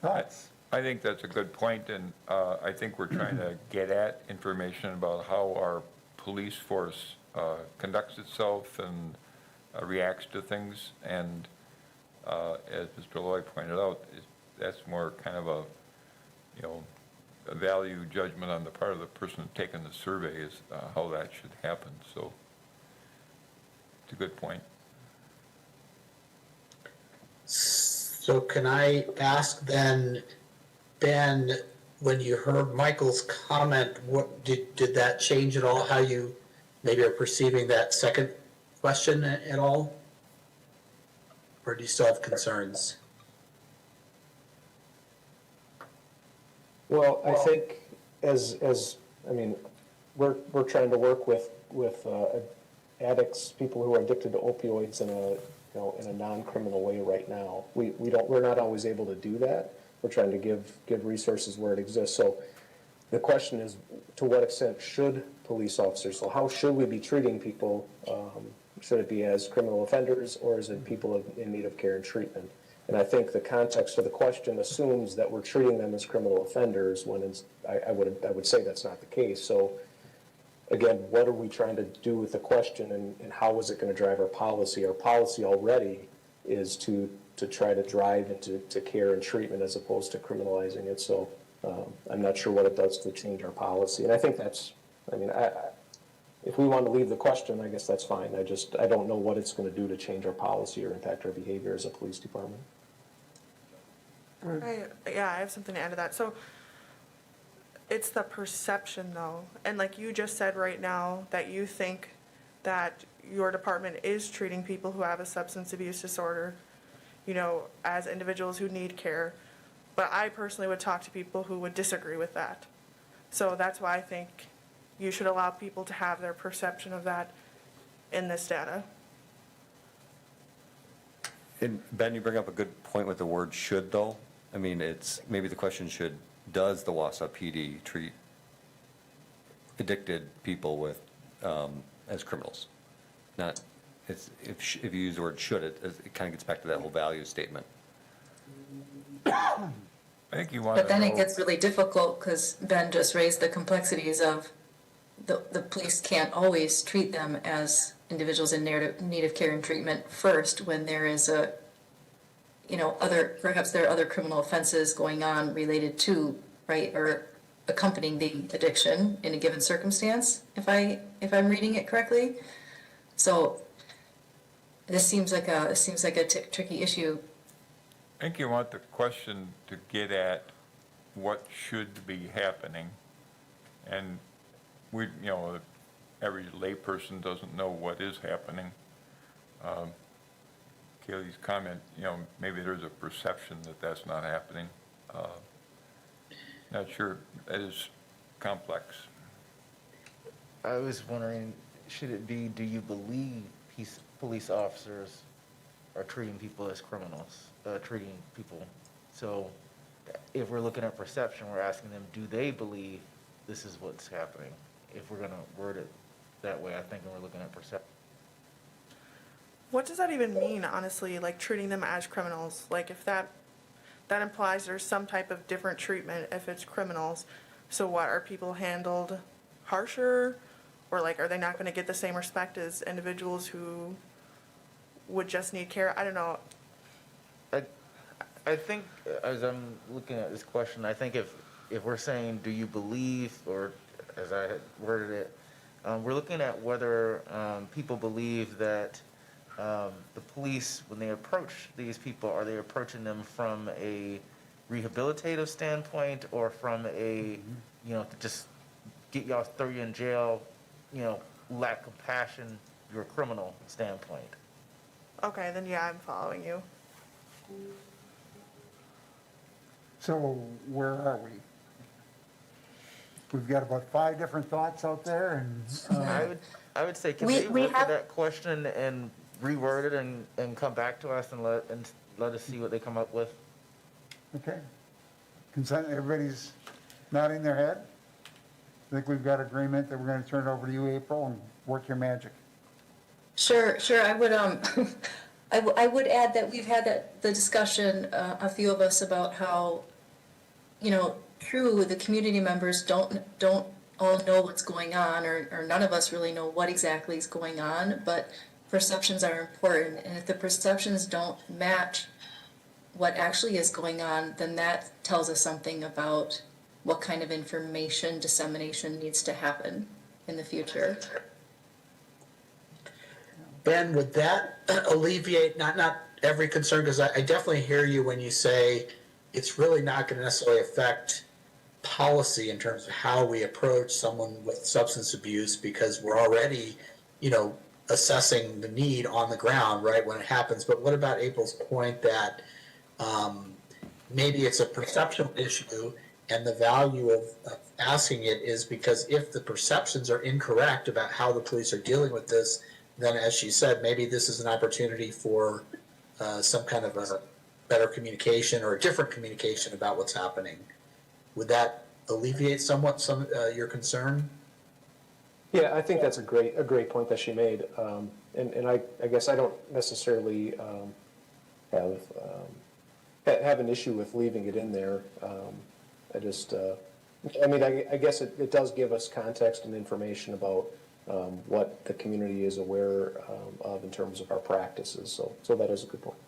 Thoughts? I think that's a good point, and I think we're trying to get at information about how our police force conducts itself and reacts to things. And as Mr. Lloyd pointed out, that's more kind of a value judgment on the part of the person taking the survey is how that should happen. So it's a good point. So can I ask then, Ben, when you heard Michael's comment, what did that change at all, how you maybe are perceiving that second question at all? Or do you still have concerns? Well, I think I mean, we're trying to work with addicts, people who are addicted to opioids in a non-criminal way right now. We're not always able to do that. We're trying to give resources where it exists. So the question is, to what extent should police officers, so how should we be treating people? Should it be as criminal offenders, or is it people in need of care and treatment? And I think the context of the question assumes that we're treating them as criminal offenders when I would say that's not the case. So again, what are we trying to do with the question, and how is it going to drive our policy? Our policy already is to try to drive into care and treatment as opposed to criminalizing it. So I'm not sure what it does to change our policy. And I think if we want to leave the question, I guess that's fine. I don't know what it's going to do to change our policy or impact our behavior as a police department. I have something to add to that. So it's the perception though. And like you just said right now, that you think that your department is treating people who have a substance abuse disorder, as individuals who need care. But I personally would talk to people who would disagree with that. So that's why I think you should allow people to have their perception of that in this data. And Ben, you bring up a good point with the word should, though. I mean, maybe the question does the Wausau PD treat addicted people as criminals? Not, if you use the word should, it kind of gets back to that whole value statement. I think you want to But then know. it gets really difficult because Ben just raised the complexities of the police can't always treat them as individuals in need of care and treatment first when there is perhaps there are other criminal offenses going on related to, right, or accompanying the addiction in a given circumstance, if I'm reading it correctly. So this seems like a tricky issue. I think you want the question to get at what should be happening. And every layperson doesn't know what is happening. Kaylee's comment, maybe there's a perception that that's not happening. Not sure. It is complex. I was wondering, should it be, do you believe police officers are treating people as criminals, treating people? So if we're looking at perception, we're asking them, do they believe this is what's happening? If we're gonna word it that way, I think we're looking at perception. What does that even mean, honestly, like treating them as criminals? Like if that implies there's some type of different treatment if it's criminals. So what, are people handled harsher? Or like, are they not gonna get the same respect as individuals who would just need care? I don't know. I think, as I'm looking at this question, I think if we're saying, do you believe, or as I had worded it, we're looking at whether people believe that the police, when they approach these people, are they approaching them from a rehabilitative standpoint or from a, you know, to just get y'all, throw you in jail, you know, lack compassion, you're a criminal standpoint? Okay, then yeah, I'm following you. So where are we? We've got about 5 different thoughts out there, and I would say, can We- they we look at have- that question and reword it and come back to us and let us see what they come up with? okay. Consent, everybody's nodding their head? I think we've got agreement that we're gonna turn it over to you, April, and work your magic. Sure, I would, I would add that we've had the discussion, a few of us, about how, you know, true, the community members don't all know what's going on, or none of us really know what exactly is going on, but perceptions are important, and if the perceptions don't match what actually is going on, then that tells us something about what kind of information dissemination needs to happen in the future. Ben, would that alleviate, not every concern, because I definitely hear you when you say it's really not going to necessarily affect policy in terms of how we approach someone with substance abuse, because we're already, you know, assessing the need on the ground, right, when it happens. But what about April's point that maybe it's a perceptual issue, and the value of asking it is because if the perceptions are incorrect about how the police are dealing with this, then as she said, maybe this is an opportunity for some kind of a better communication or a different communication about what's happening. Would that alleviate somewhat your concern? Yeah, I think that's a great point that she made. And I guess I don't necessarily have an issue with leaving it in there. I just, I mean, I guess it does give us context and information about what the community is aware of in terms of our practices. So that is a good point.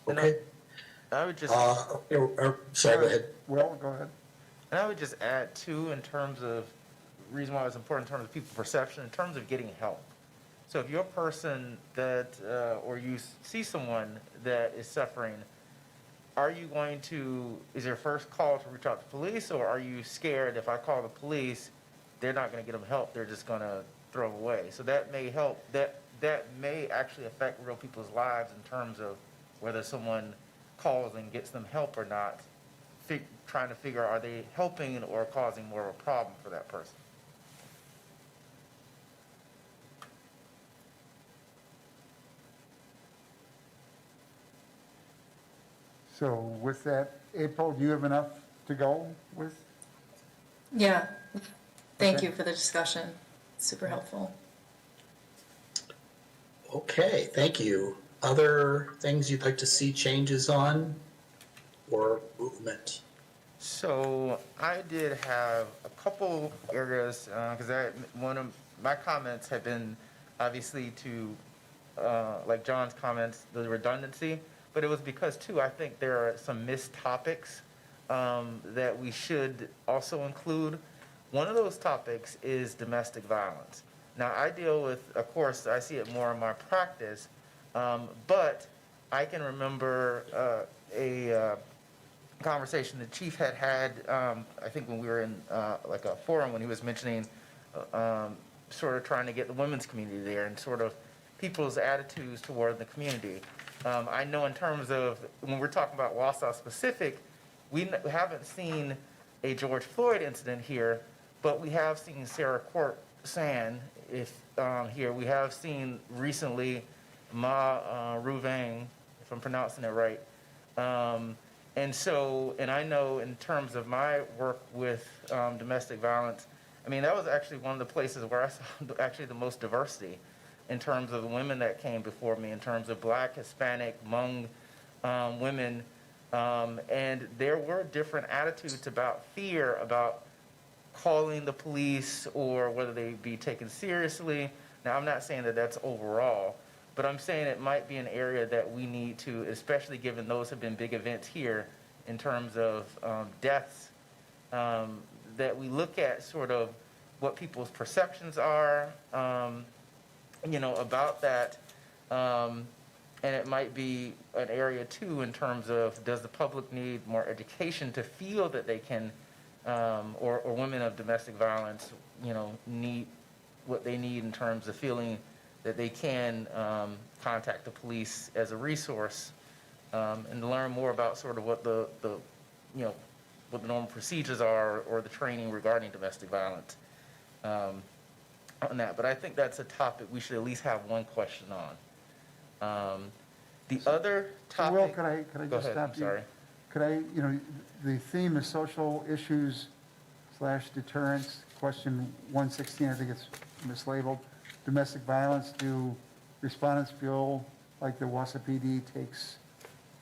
Okay. I would just, Sorry, go ahead. Well, go ahead. and I would just add too, in terms of, reason why it's important in terms of people's perception, in terms of getting help. So if you're a person that, or you see someone that is suffering, are you going to, is your first call to reach out to police, or are you scared if I call the police, they're not gonna get them help, they're just gonna throw them away? So that may help, that may actually affect real people's lives in terms of whether someone calls and gets them help or not, trying to figure, are they helping or causing more of a problem for that person? So with that, April, do you have enough to go with? Yeah, thank Okay. you for the discussion, super helpful. Okay, thank you. Other things you'd like to see changes on or movement? So I did have a couple areas, because one of my comments had been obviously to, like John's comments, the redundancy, but it was because too, I think there are some missed topics that we should also include. One of those topics is domestic violence. Now I deal with, of course, I see it more in my practice, but I can remember a conversation the chief had I think when we were in like a forum, when he was mentioning sort of trying to get the women's community there and sort of people's attitudes toward the community. I know in terms of, when we're talking about Wausau specific, we haven't seen a George Floyd incident here, But we have seen Sarah Court San, here, we have seen recently Ma Ruvang, if I'm pronouncing it right. And I know in terms of my work with domestic violence, I mean, that was actually one of the places where I saw actually the most diversity in terms of the women that came before me, in terms of Black, Hispanic, Hmong women. And there were different attitudes about fear, about calling the police or whether they be taken seriously. Now, I'm not saying that that's overall, but I'm saying it might be an area that we need to, especially given those have been big events here in terms of deaths, that we look at sort of what people's perceptions are, about that. And it might be an area too in terms of, does the public need more education to feel that they can, or women of domestic violence, need what they need in terms of feeling that they can contact the police as a resource, and learn more about sort of what the what the normal procedures are or the training regarding domestic violence on that. But I think that's a topic we should at least have one question on. The other topic. Will, could I Go just ahead, stop I'm you? sorry. Could I, the theme is social issues / deterrence, question 116, I think it's mislabeled. Domestic violence, do respondents feel like the Wausau PD takes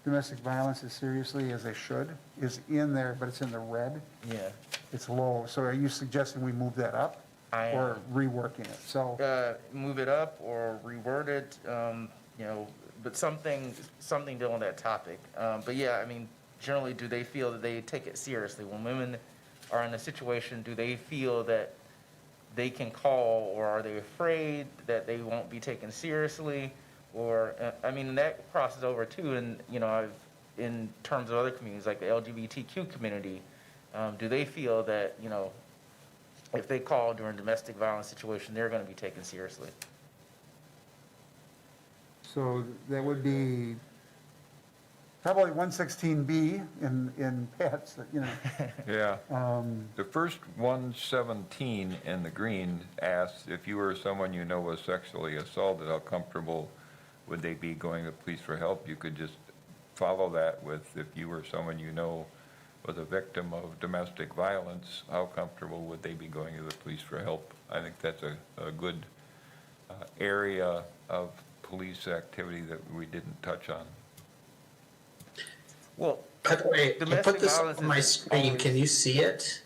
domestic violence as seriously as they should? Is in there, but it's in the red. Yeah. It's low. So are you suggesting we move that up? I am. Or reworking it? So, Move it up or reword it, but something dealing with that topic. But yeah, I mean, generally, do they feel that they take it seriously? When women are in a situation, do they feel that they can call, or are they afraid that they won't be taken seriously? Or, that crosses over too, and, in terms of other communities, like the LGBTQ community, do they feel that, if they call during a domestic violence situation, they're going to be taken seriously? so that would be probably 116B in pets, Yeah. The first 117 in the green asks, if you or someone you know was sexually assaulted, how comfortable would they be going to the police for help? You could just follow that with, if you or someone you know was a victim of domestic violence, how comfortable would they be going to the police for help? I think that's a good area of police activity that we didn't touch on. Well, By the way, I domestic put this violence on my is screen. always- Can you see it?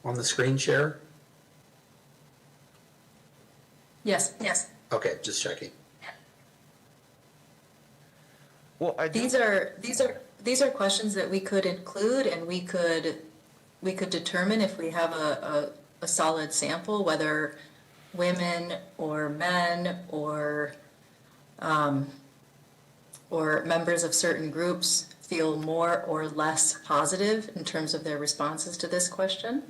On the screen share? Yes. Okay, just checking. Well, These are questions that we could include, and we could determine if we have a solid sample, whether women or men or members of certain groups feel more or less positive in terms of their responses to this question.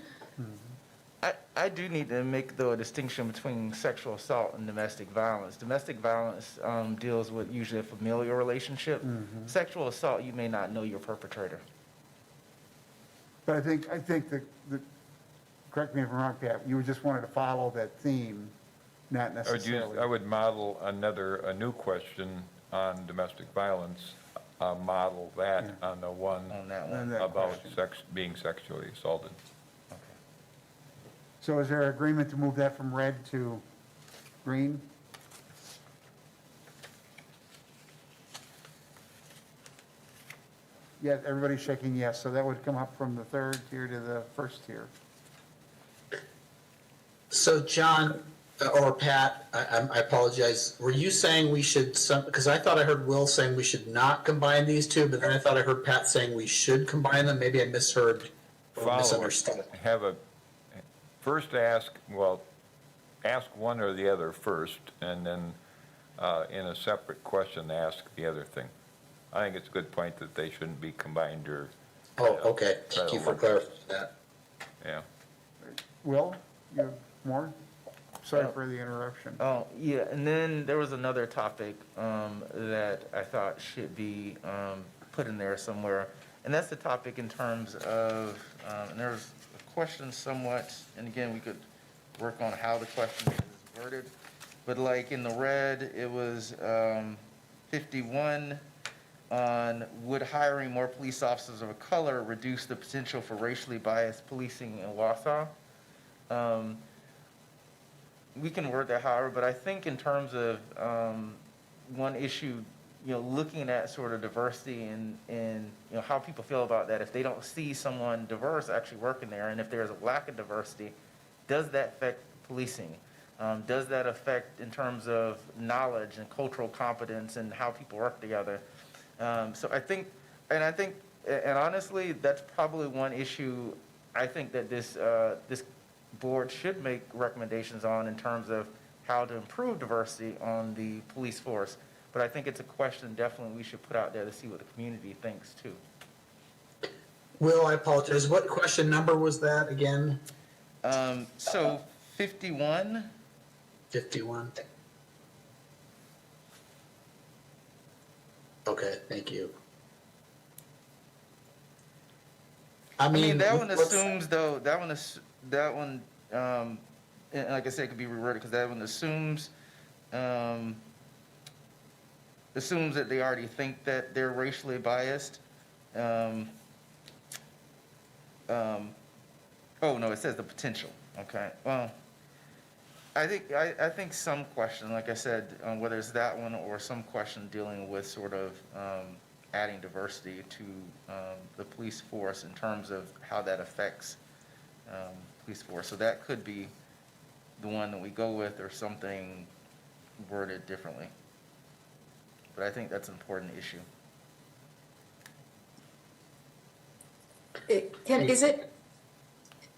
I do need to make, though, a distinction between sexual assault and domestic violence. Domestic violence deals with usually a familial relationship. Sexual assault, you may not know your perpetrator. but I think that, correct me if I'm wrong, Pat, you just wanted to follow that theme, not necessarily. I would model a new question on domestic violence, model that on the one On that one. On that about question. being sexually assaulted. So is there agreement to move that from red to green? Yeah, everybody's shaking yes, so that would come up from the third tier to the first tier. So John, or Pat, I apologize, were you saying we should, because I thought I heard Will saying we should not combine these two, but then I thought I heard Pat saying we should combine them, maybe I misheard or Follow misunderstood. it. First ask one or the other first, and then in a separate question, ask the other thing. I think it's a good point that they shouldn't be combined or. Oh, okay, thank you for clarifying that. Yeah. Will, you have more? Sorry for the interruption. Oh, yeah, and then there was another topic that I thought should be put in there somewhere, and that's the topic in terms of, and there's a question somewhat, and again, we could work on how the question is worded, but like in the red, it was 51 on would hiring more police officers of color reduce the potential for racially biased policing in Wausau? We can word that however, but I think in terms of one issue, looking at sort of diversity and how people feel about that, if they don't see someone diverse actually working there, and if there's a lack of diversity, does that affect policing? Does that affect in terms of knowledge and cultural competence and how people work together? So I think, and honestly, that's probably one issue I think that this board should make recommendations on in terms of how to improve diversity on the police force. But I think it's a question definitely we should put out there to see what the community thinks too. Will, I apologize. What question number was that again? So 51. 51. Okay, thank you. I mean, that one assumes though, and like I said, it could be reworded because that one assumes that they already think that they're racially biased. Oh no, it says the potential. Okay, well, I think some question, like I said, whether it's that one or some question dealing with sort of adding diversity to the police force in terms of how that affects police force. So that could be the one that we go with, or something worded differently. But I think that's an important issue.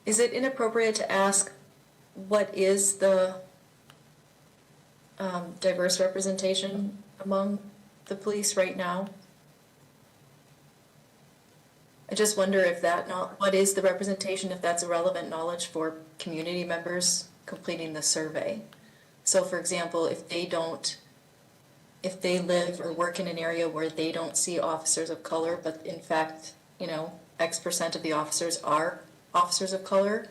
Is it inappropriate to ask what is the diverse representation among the police right now? I just wonder if what is the representation, if that's a relevant knowledge for community members completing the survey. So for example, if they live or work in an area where they don't see officers of color, but in fact, X% of the officers are officers of color,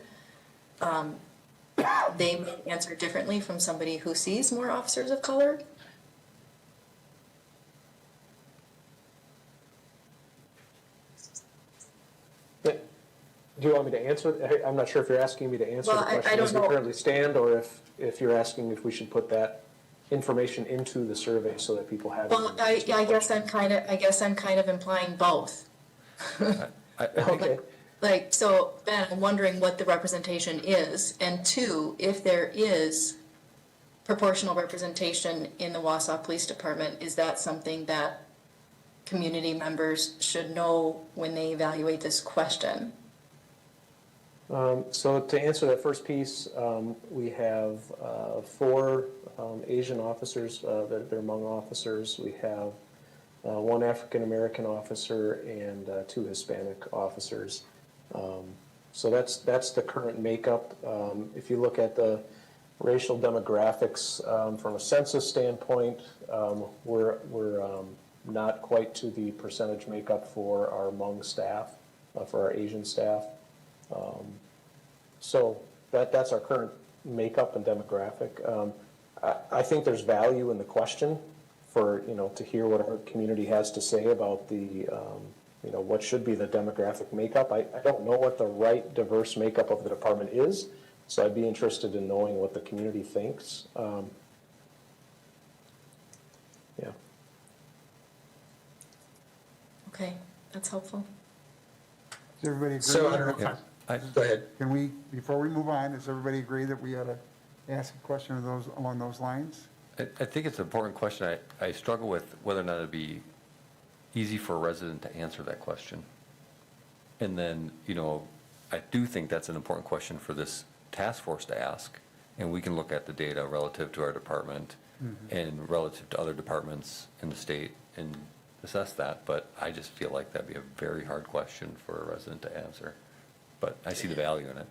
they may answer differently from somebody who sees more officers of color. Do you want me to answer? I'm not sure if you're asking me to answer the question as we currently stand, or if you're asking if we should put that information into the survey so that people have it. Well, I guess I'm kind of implying both. Okay. So Ben, I'm wondering what the representation is, and two, if there is proportional representation in the Wausau Police Department, is that something that community members should know when they evaluate this question? So to answer that first piece, we have 4 Asian officers that are among officers. We have 1 African-American officer and 2 Hispanic officers. So that's the current makeup. If you look at the racial demographics from a census standpoint, we're not quite to the percentage makeup for our Hmong staff, for our Asian staff. So that's our current makeup and demographic. I think there's value in the question for, to hear what our community has to say about the, what should be the demographic makeup. I don't know what the right diverse makeup of the department is, so I'd be interested in knowing what the community thinks. Yeah. Okay, that's helpful. Does everybody agree? So I don't know. Go ahead. Can we, before we move on, does everybody agree that we ought to ask a question along those lines? I think it's an important question. I struggle with whether or not it'd be easy for a resident to answer that question. And then, I do think that's an important question for this task force to ask. And we can look at the data relative to our department and relative to other departments in the state and assess that. But I just feel like that'd be a very hard question for a resident to answer. But I see the value in it.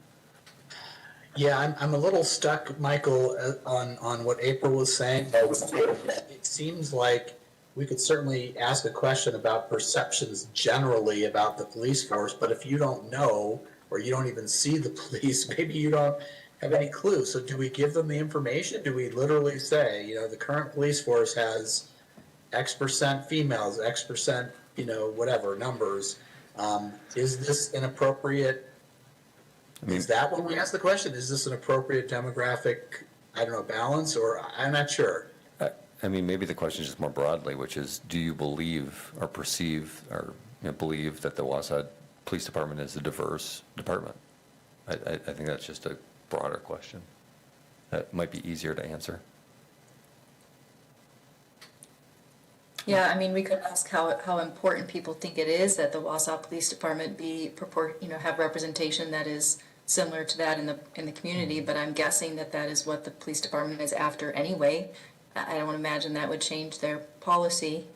Yeah, I'm a little stuck, Michael, on what April was saying. It seems like we could certainly ask a question about perceptions generally about the police force, but if you don't know, or you don't even see the police, maybe you don't have any clue. So do we give them the information? Do we literally say, you know, the current police force has X% females, X%, you know, whatever, numbers? Is this an appropriate, is that when we ask the question? Is this an appropriate demographic, I don't know, balance, or I'm not sure. I mean, maybe the question is just more broadly, which is, do you believe or perceive or believe that the Wausau Police Department is a diverse department? I think that's just a broader question. That might be easier to answer. Yeah, I mean, we could ask how important people think it is that the Wausau Police Department have representation that is similar to that in the community, but I'm guessing that is what the police department is after anyway. I don't imagine that would change their policy.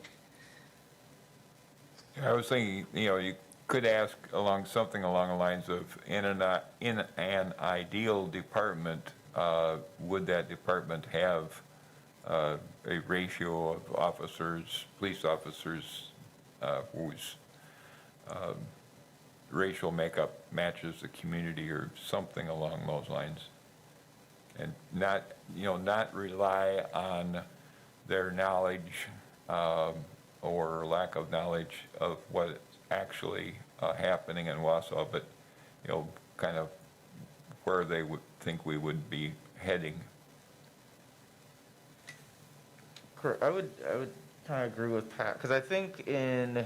I was thinking, you could ask something along the lines of, in an ideal department, would that department have a ratio of police officers, whose racial makeup matches the community or something along those lines? And not rely on their knowledge or lack of knowledge of what's actually happening in Wausau, but, kind of where they would think we would be heading. Correct. I would kind of agree with Pat, because I think in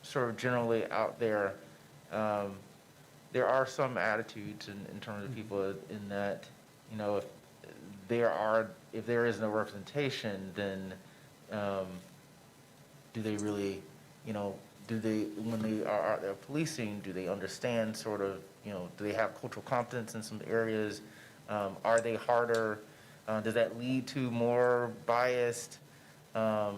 sort of generally out there, there are some attitudes in terms of people in that, if there is no representation, then do they really, when they are out there policing, do they understand sort of, do they have cultural competence in some areas? Are they harder? Does that lead to more biased? I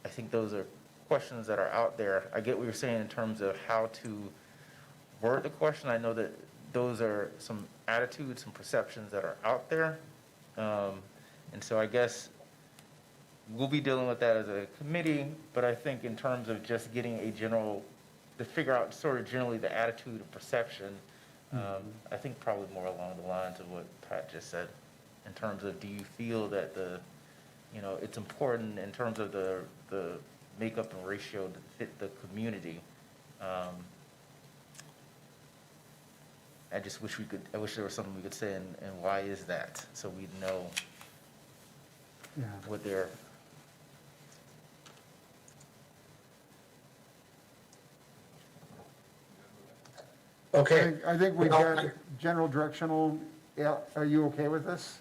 think those are questions that are out there. I get what you're saying in terms of how to word the question. I know that those are some attitudes and perceptions that are out there. And so I guess we'll be dealing with that as a committee, but I think in terms of just getting to figure out sort of generally the attitude and perception, I think probably more along the lines of what Pat just said, in terms of, do you feel that it's important in terms of the makeup and ratio to fit the community? I wish there was something we could say, and why is that? So we'd know what they're. Okay. I think we've got general directional. Yeah, are you okay with this?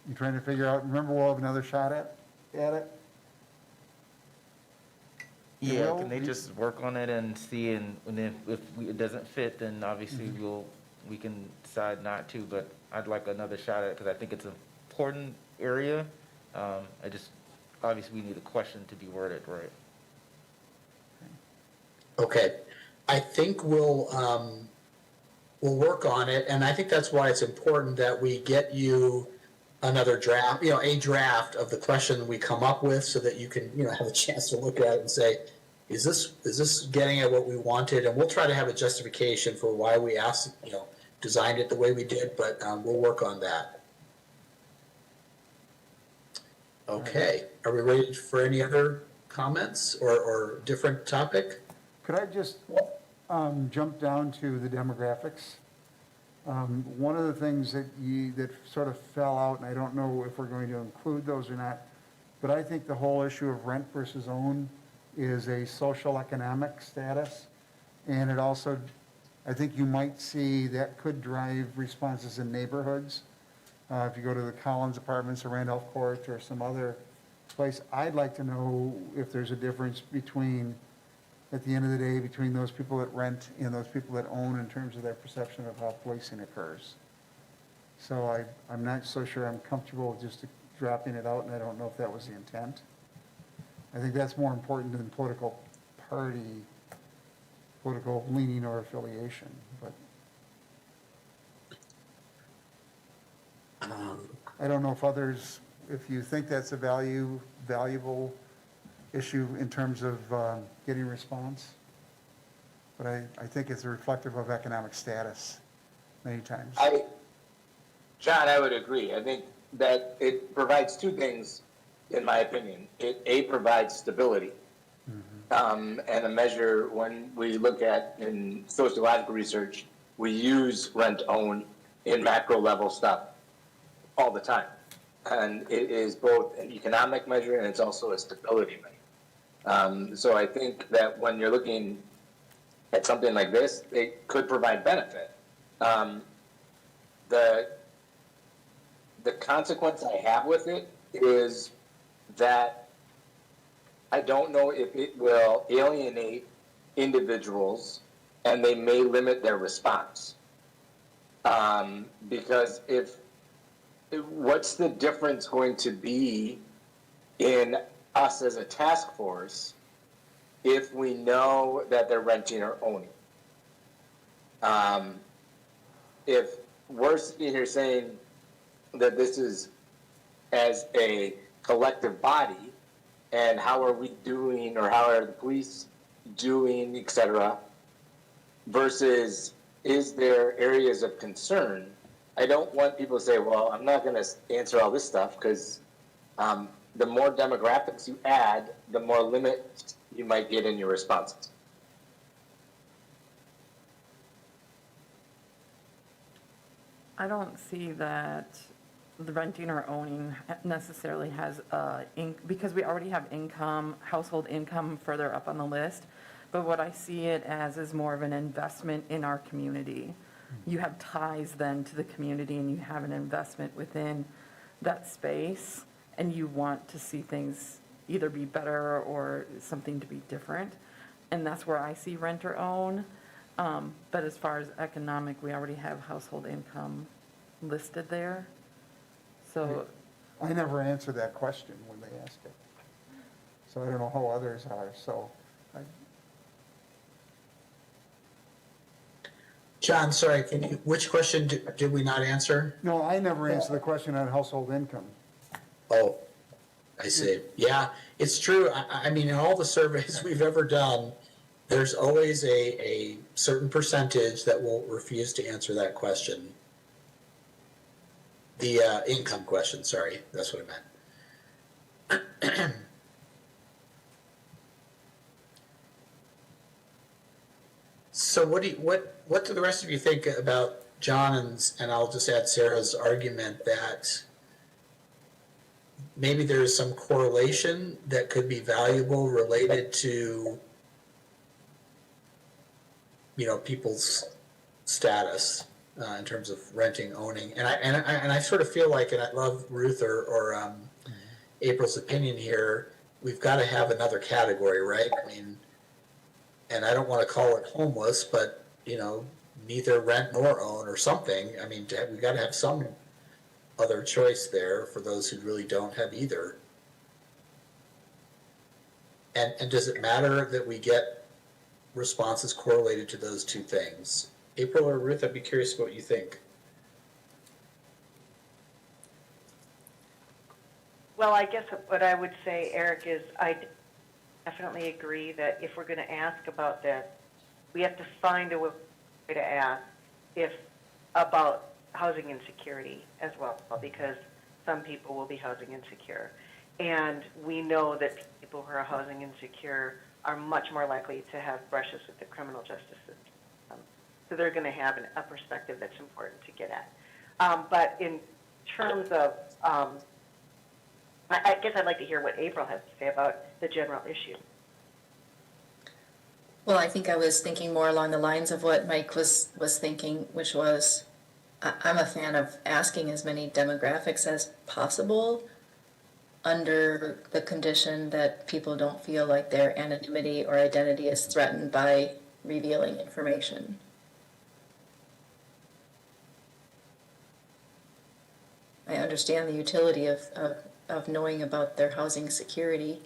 You trying to figure out, remember we'll have another shot at it? You Yeah, will? can they just work on it and see, and then if it doesn't fit, then obviously we can decide not to, but I'd like another shot at it, because I think it's an important area. Obviously we need a question to be worded right. Okay, I think we'll work on it, and I think that's why it's important that we get you another draft, a draft of the question we come up with, so that you can, have a chance to look at it and say, is this getting at what we wanted? And we'll try to have a justification for why we asked, designed it the way we did, but we'll work on that. Okay, are we ready for any other comments or different topic? Could I just jump down to the demographics? One of the things that sort of fell out, and I don't know if we're going to include those or not, but I think the whole issue of rent versus own is a social economic status. And it also, I think you might see that could drive responses in neighborhoods. If you go to the Collins Apartments or Randolph Court or some other place, I'd like to know if there's a difference between, at the end of the day, between those people that rent and those people that own in terms of their perception of how policing occurs. So I'm not so sure I'm comfortable with just dropping it out, and I don't know if that was the intent. I think that's more important than political leaning or affiliation, but I don't know if you think that's a valuable issue in terms of getting response. but I think it's reflective of economic status many times. John, I would agree. I think that it provides two things, in my opinion. It provides stability. And a measure when we look at in sociological research, we use rent-own in macro level stuff all the time. And it is both an economic measure and it's also a stability measure. So I think that when you're looking at something like this, it could provide benefit. The consequence I have with it is that I don't know if it will alienate individuals and they may limit their response. Because what's the difference going to be in us as a task force if we know that they're renting or owning? If we're sitting here saying that this is as a collective body, and how are we doing, or how are the police doing, et cetera, versus is there areas of concern? I don't want people to say, well, I'm not going to answer all this stuff, because the more demographics you add, the more limit you might get in your responses. I don't see that the renting or owning necessarily has, because we already have income, household income further up on the list. But what I see it as is more of an investment in our community. You have ties then to the community and you have an investment within that space and you want to see things either be better or something to be different. And that's where I see rent or own. But as far as economic, we already have household income listed there. So I never answer that question when they ask it. So I don't know how others are, so. John, sorry, which question did we not answer? No, I never answer the question on household income. Oh, I see. Yeah, it's true. I mean, in all the surveys we've ever done, there's always a certain percentage that will refuse to answer that question. The income question, sorry, that's what I meant. So what do the rest of you think about John and I'll just add Sarah's argument that maybe there's some correlation that could be valuable related to, you know, people's status in terms of renting, owning, and I sort of feel like, and I love Ruth or April's opinion here. We've got to have another category, right? I mean, and I don't want to call it homeless, but you know, neither rent nor own or something. I mean, we got to have some other choice there for those who really don't have either. And does it matter that we get responses correlated to those two things? April or Ruth, I'd be curious what you think. Well, I guess what I would say, Eric, is I definitely agree that if we're going to ask about this, we have to find a way to ask about housing insecurity as well, because some people will be housing insecure. And we know that people who are housing insecure are much more likely to have brushes with the criminal justice system. So they're going to have a perspective that's important to get at. But in terms of, I guess I'd like to hear what April has to say about the general issue. Well, I think I was thinking more along the lines of what Mike was thinking, which was, I'm a fan of asking as many demographics as possible under the condition that people don't feel like their anonymity or identity is threatened by revealing information. I understand the utility of knowing about their housing security.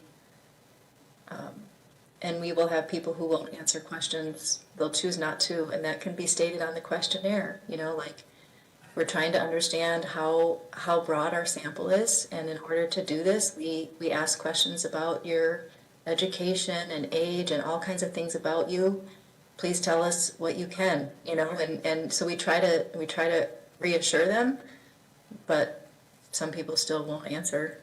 And we will have people who won't answer questions. They'll choose not to, and that can be stated on the questionnaire. You know, like, we're trying to understand how broad our sample is, and in order to do this, we ask questions about your education and age and all kinds of things about you. please tell us what you can, and so we try to reassure them, but some people still won't answer.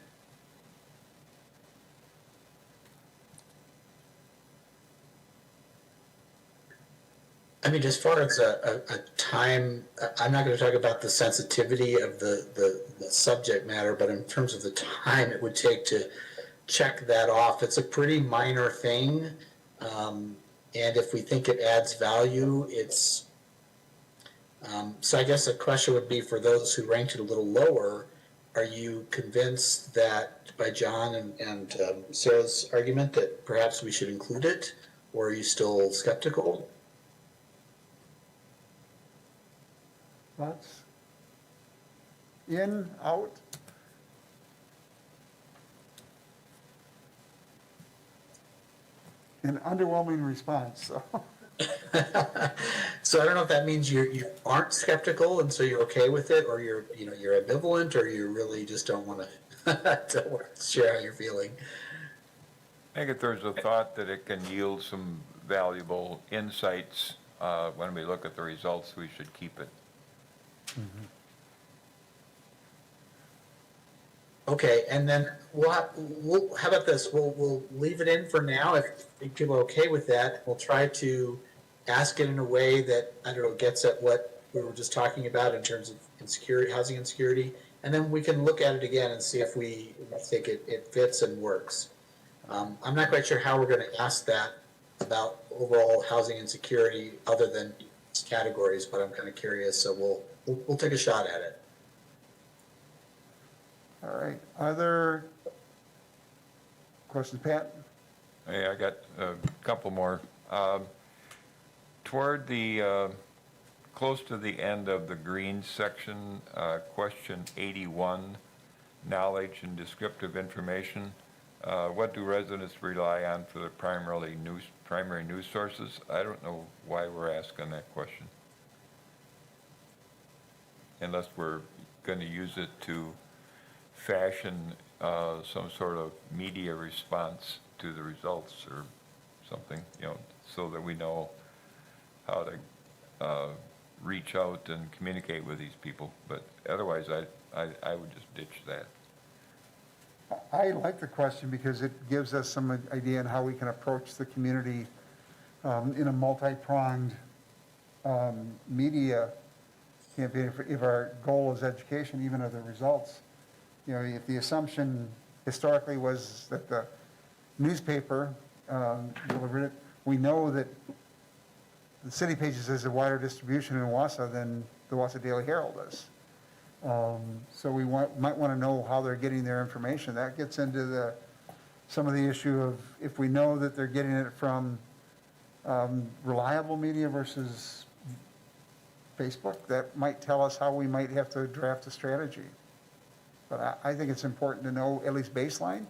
I mean, as far as a time, I'm not going to talk about the sensitivity of the subject matter, but in terms of the time it would take to check that off, it's a pretty minor thing. And if we think it adds value, so I guess the question would be for those who ranked it a little lower, are you convinced that by John and Sarah's argument that perhaps we should include it, or are you still skeptical? Thoughts? In, out? An underwhelming response, so. So I don't know if that means you aren't skeptical and so you're okay with it, or you're ambivalent, or you really just don't want to share how you're feeling. I think if there's a thought that it can yield some valuable insights, when we look at the results, we should keep it. Okay, and then how about this? We'll leave it in for now if people are okay with that. We'll try to ask it in a way that, I don't know, gets at what we were just talking about in terms of insecurity, housing insecurity, and then we can look at it again and see if we think it fits and works. I'm not quite sure how we're going to ask that about overall housing insecurity other than these categories, but I'm kind of curious, so we'll take a shot at it. All right, other questions, Pat? Hey, I got a couple more. Toward the, close to the end of the green section, question 81, knowledge and descriptive information. What do residents rely on for the primary news sources? I don't know why we're asking that question. Unless we're going to use it to fashion some sort of media response to the results or something, so that we know how to reach out and communicate with these people. But otherwise, I would just ditch that. I like the question because it gives us some idea on how we can approach the community in a multi-pronged media campaign. If our goal is education, even of the results, if the assumption historically was that the newspaper delivered it, we know that the City Pages has a wider distribution in Wausau than the Wausau Daily Herald does. So we might want to know how they're getting their information. That gets into some of the issue of if we know that they're getting it from reliable media versus Facebook, that might tell us how we might have to draft a strategy. But I think it's important to know at least baseline.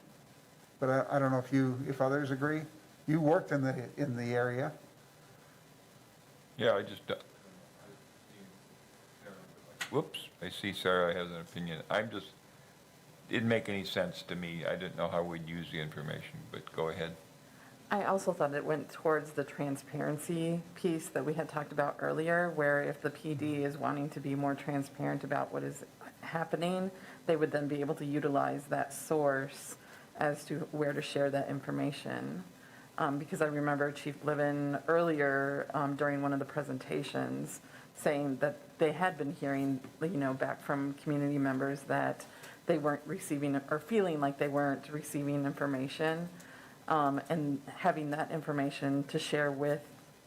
But I don't know if others agree. You worked in the area. Yeah, whoops, I see Sarah has an opinion. Didn't make any sense to me. I didn't know how we'd use the information, but go ahead. I also thought it went towards the transparency piece that we had talked about earlier, where if the PD is wanting to be more transparent about what is happening, they would then be able to utilize that source as to where to share that information. Because I remember Chief Bliven earlier during one of the presentations saying that they had been hearing, back from community members that they weren't receiving or feeling like they weren't receiving information. And having that information to share with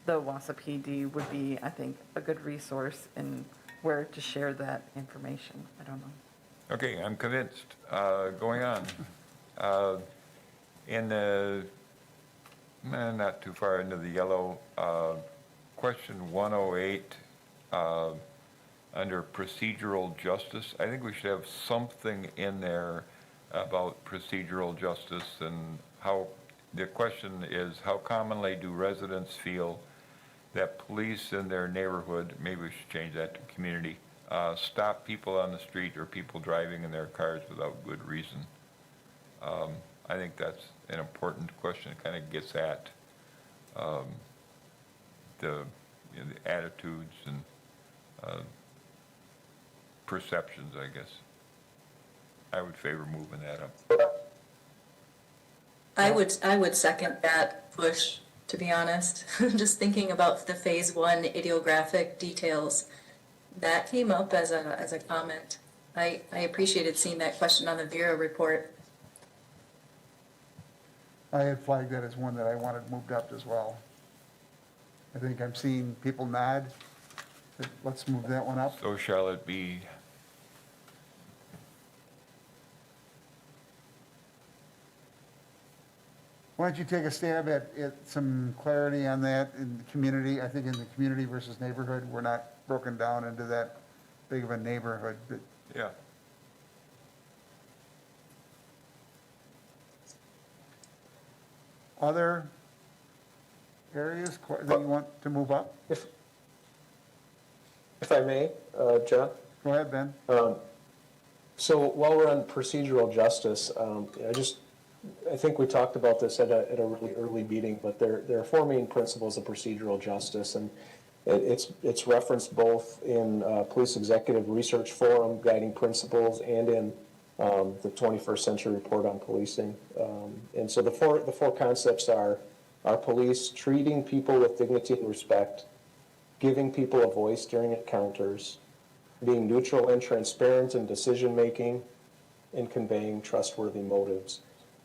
the Wausau PD would be, I think, a good resource in where to share that information. I don't know. Okay, I'm convinced. Going on. In the, not too far into the yellow, question 108, under procedural justice, I think we should have something in there about procedural justice and how, the question is, how commonly do residents feel that police in their neighborhood, maybe we should change that to community, stop people on the street or people driving in their cars without good reason? I think that's an important question. It kind of gets at you know, the attitudes and perceptions, I guess. I would favor moving that up. I would second that push, to be honest. Just thinking about the phase one idiographic details, that came up as a comment. I appreciated seeing that question on the Vera report. I had flagged that as one that I wanted moved up as well. I think I'm seeing people nod. Let's move that one up. So shall it be. Why don't you take a stab at some clarity on that in the community? I think in the community versus neighborhood, we're not broken down into that big of a neighborhood, but Yeah. other areas that you want to move up? If I may, John? Go ahead, Ben. So while we're on procedural justice, I think we talked about this at a really early meeting, but there are four main principles of procedural justice, and it's referenced both in Police Executive Research Forum guiding principles and in the 21st Century Report on Policing. And so the four concepts are police treating people with dignity and respect, giving people a voice during encounters, being neutral and transparent in decision-making, and conveying trustworthy motives.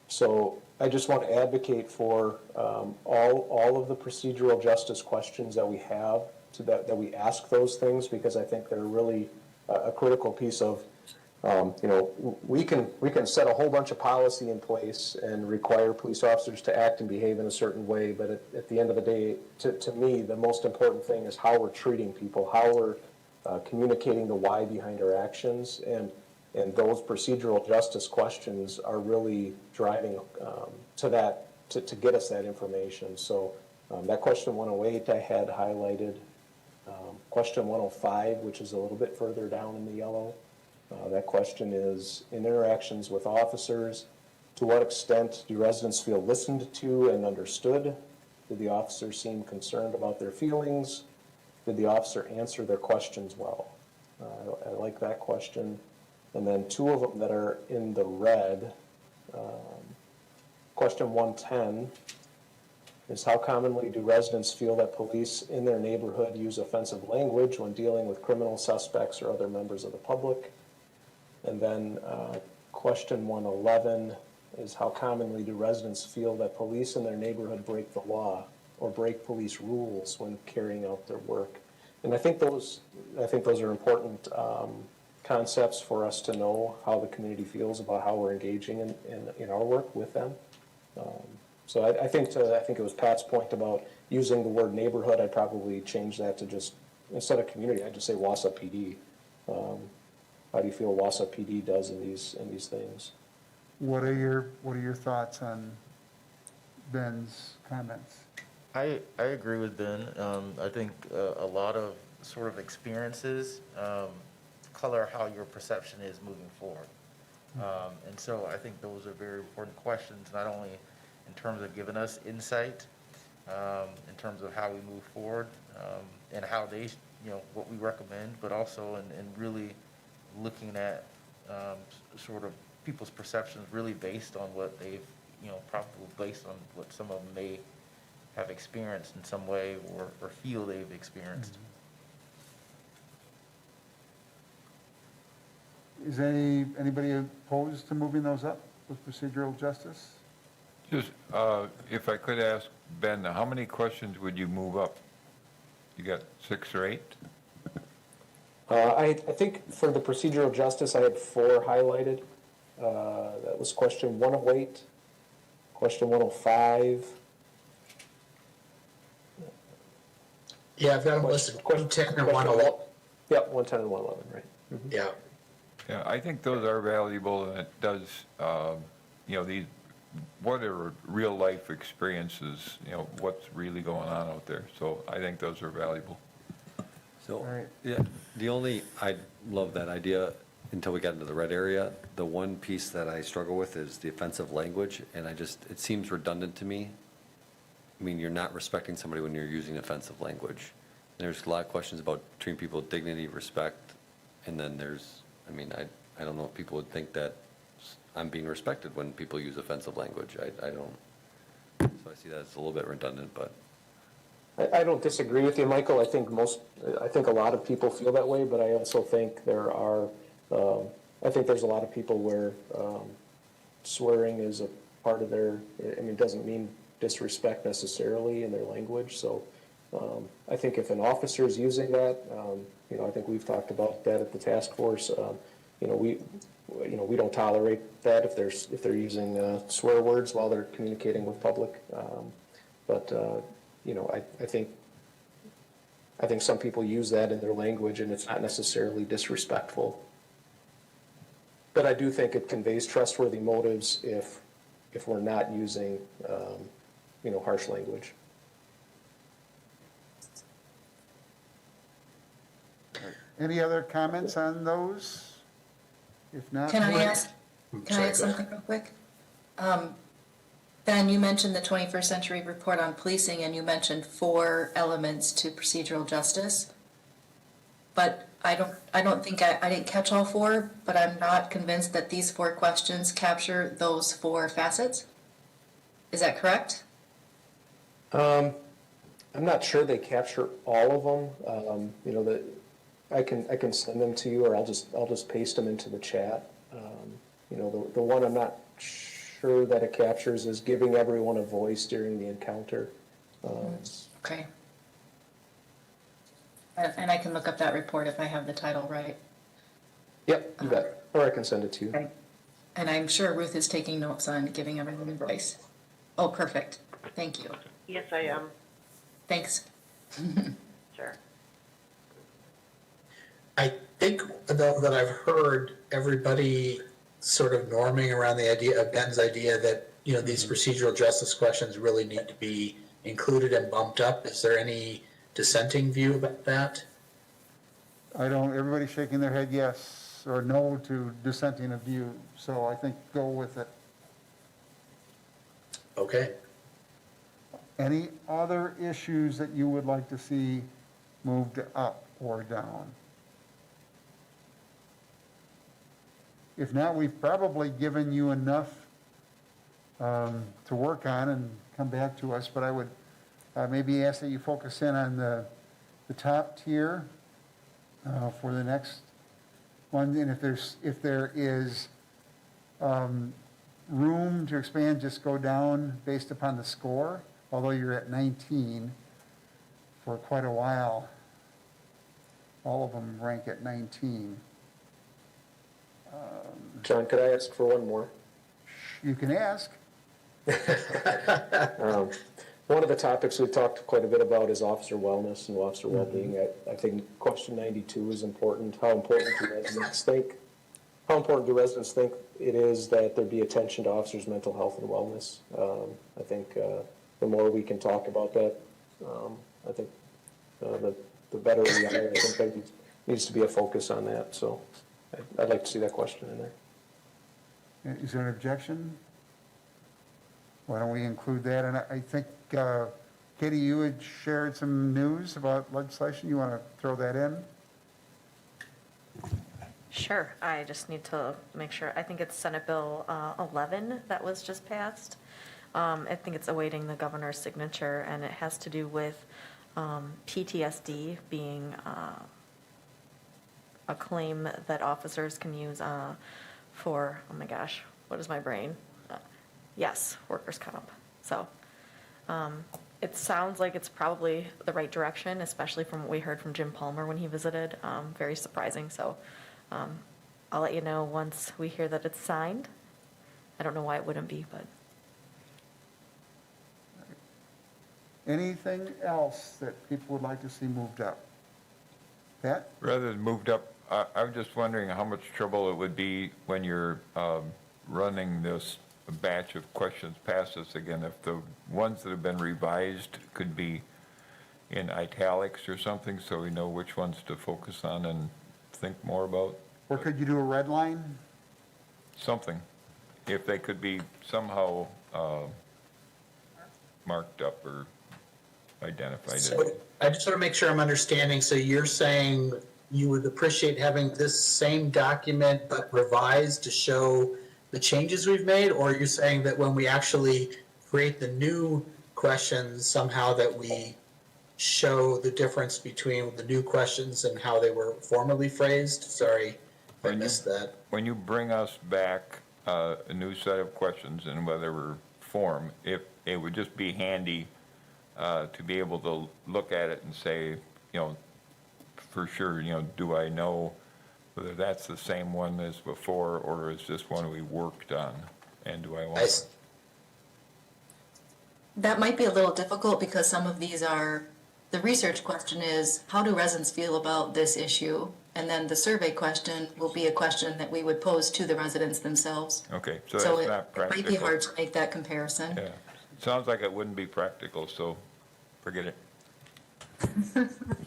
So I just want to advocate for all of the procedural justice questions that we have, that we ask those things, because I think they're really a critical piece of, we can set a whole bunch of policy in place and require police officers to act and behave in a certain way, but at the end of the day, to me, the most important thing is how we're treating people, how we're communicating the why behind our actions, and those procedural justice questions are really driving to that, to get us that information. So that question 108 I had highlighted. Question 105, which is a little bit further down in the yellow, that question is, in interactions with officers, to what extent do residents feel listened to and understood? Did the officer seem concerned about their feelings? Did the officer answer their questions well? I like that question. And then two of them that are in the red. Question 110 is, how commonly do residents feel that police in their neighborhood use offensive language when dealing with criminal suspects or other members of the public? And then question 111 is, how commonly do residents feel that police in their neighborhood break the law or break police rules when carrying out their work? And I think those are important concepts for us to know how the community feels about how we're engaging in our work with them. So I think it was Pat's point about using the word neighborhood. I'd probably change that to just, instead of community, I'd just say Wausau PD. How do you feel Wausau PD does in these things? What are your thoughts on Ben's comments? I agree with Ben. I think a lot of sort of experiences color how your perception is moving forward. And so I think those are very important questions, not only in terms of giving us insight, in terms of how we move forward, and how they, what we recommend, but also in really looking at sort of people's perceptions really based on what they've, probably based on what some of them may have experienced in some way or feel they've experienced. Is anybody opposed to moving those up with procedural justice? Just, if I could ask Ben, how many questions would you move up? You got 6 or 8? I think for the procedural justice, I had 4 highlighted. That was question 108, question 105. Yeah, I've got them listed, 110 and 111. Yep, 110 and 111, right. Mm-hmm. Yeah. Yeah, I think those are valuable, and it does, these, what are real life experiences, what's really going on out there. So I think those are valuable. So, Right. yeah, I love that idea until we got into the red area. The one piece that I struggle with is the offensive language, and it seems redundant to me. I mean, you're not respecting somebody when you're using offensive language. There's a lot of questions about treating people with dignity, respect, and then there's, I mean, I don't know if people would think that I'm being respected when people use offensive language. I don't, so I see that as a little bit redundant, but. I don't disagree with you, Michael. I think a lot of people feel that way, but I also think I think there's a lot of people where swearing is a part of their, I mean, it doesn't mean disrespect necessarily in their language. So I think if an officer is using that, I think we've talked about that at the task force. We don't tolerate that if they're using swear words while they're communicating with public. I think some people use that in their language and it's not necessarily disrespectful. But I do think it conveys trustworthy motives if we're not using, harsh language. Any other comments on those? If not. Can I we'll- ask something real quick? Ben, you mentioned the 21st Century Report on Policing, and you mentioned 4 elements to procedural justice. But I don't think I didn't catch all 4, but I'm not convinced that these 4 questions capture those 4 facets. Is that correct? I'm not sure they capture all of them. I can send them to you, or I'll just paste them into the chat. The one I'm not sure that it captures is giving everyone a voice during the encounter. Okay. And I can look up that report if I have the title right. Yep, you bet. Or I can send it to you. Okay. And I'm sure Ruth is taking notes on giving everyone a voice. Oh, perfect. Thank you. Yes, I am. Thanks. Sure. I think, though, that I've heard everybody sort of norming around the idea of Ben's idea that, these procedural justice questions really need to be included and bumped up. Is there any dissenting view about that? Everybody's shaking their head yes or no to dissenting of view, so I think go with it. Okay. Any other issues that you would like to see moved up or down? If not, we've probably given you enough to work on and come back to us, but I would maybe ask that you focus in on the top tier for the next one, and if there is room to expand, just go down based upon the score, although you're at 19 for quite a while. All of them rank at 19. John, could I ask for one more? You can ask. One of the topics we've talked quite a bit about is officer wellness and officer well-being. I think question 92 is important. How important do residents think it is that there be attention to officers' mental health and wellness? I think the more we can talk about that, I think the better we are. I think there needs to be a focus on that. So I'd like to see that question in there. Is there an objection? Why don't we include that? And I think, Katie, you had shared some news about legislation. You want to throw that in? Sure. I just need to make sure. I think it's Senate Bill 11 that was just passed. I think it's awaiting the governor's signature, and it has to do with PTSD being a claim that officers can use for, oh my gosh, what is my brain? Yes, workers' comp. So it sounds like it's probably the right direction, especially from what we heard from Jim Palmer when he visited. Very surprising. So I'll let you know once we hear that it's signed. I don't know why it wouldn't be, but. Anything else that people would like to see moved up? Pat? Rather than moved up, I'm just wondering how much trouble it would be when you're running this batch of questions past us again, if the ones that have been revised could be in italics or something, so we know which ones to focus on and think more about. Or could you do a red line? Something. If they could be somehow marked up or identified So it. I just want to make sure I'm understanding. So you're saying you would appreciate having this same document but revised to show the changes we've made? Or are you saying that when we actually create the new questions, somehow that we show the difference between the new questions and how they were formerly phrased? Sorry if I When you- missed that. When you bring us back a new set of questions in whatever form, if it would just be handy to be able to look at it and say, for sure, do I know whether that's the same one as before, or is this one we worked on? And do I want? That might be a little difficult because some of these are, the research question is, how do residents feel about this issue? And then the survey question will be a question that we would pose to the residents themselves. Okay, so So that's it not it practical. might be hard to make that comparison. Yeah, sounds like it wouldn't be practical, so forget it.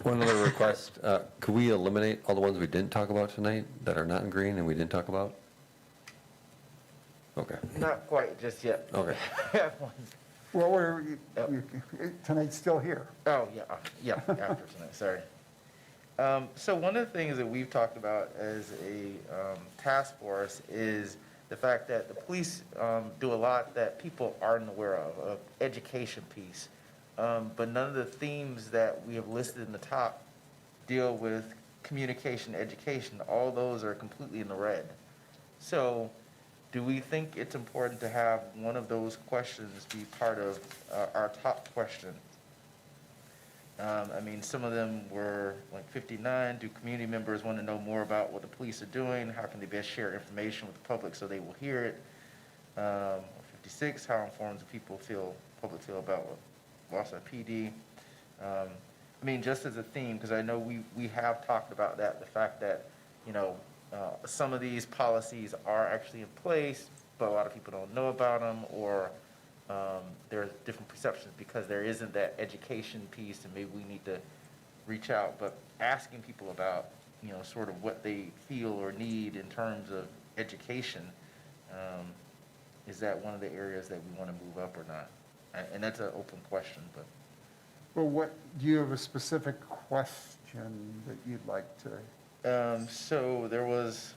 One other request, could we eliminate all the ones we didn't talk about tonight that are not in green and we didn't talk about? Okay, Not quite just yet. okay. Well, tonight's still here. Oh, yeah, after tonight, sorry. So one of the things that we've talked about as a task force is the fact that the police do a lot that people aren't aware of education piece. But none of the themes that we have listed in the top deal with communication, education. All those are completely in the red. So do we think it's important to have one of those questions be part of our top question? I mean, some of them were like 59, do community members want to know more about what the police are doing? How can they best share information with the public so they will hear it? 56, how informed do public feel about what Wausau PD? I mean, just as a theme, because I know we have talked about that, the fact that, some of these policies are actually in place, but a lot of people don't know about them, or there are different perceptions because there isn't that education piece, and maybe we need to reach out. But asking people about, sort of what they feel or need in terms of education, is that one of the areas that we want to move up or not? And that's an open question, but. Well, do you have a specific question that you'd like to? So there was,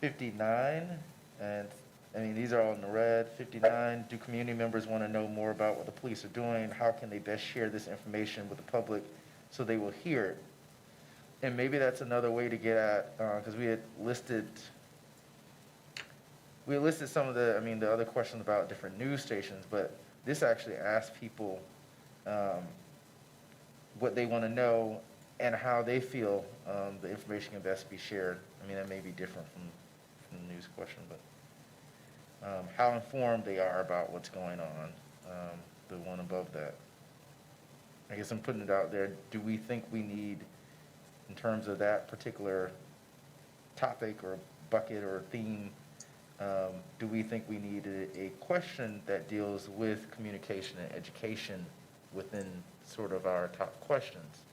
59, and I mean, these are all in the red. 59, do community members want to know more about what the police are doing? How can they best share this information with the public so they will hear it? And maybe that's another way to get at, because we had listed some of the other questions about different news stations, but this actually asks people what they want to know and how they feel the information can best be shared. I mean, that may be different from the news question, but how informed they are about what's going on, the one above that. I guess I'm putting it out there. Do we think we need, in terms of that particular topic or bucket or theme, do we think we need a question that deals with communication and education within sort of our top questions?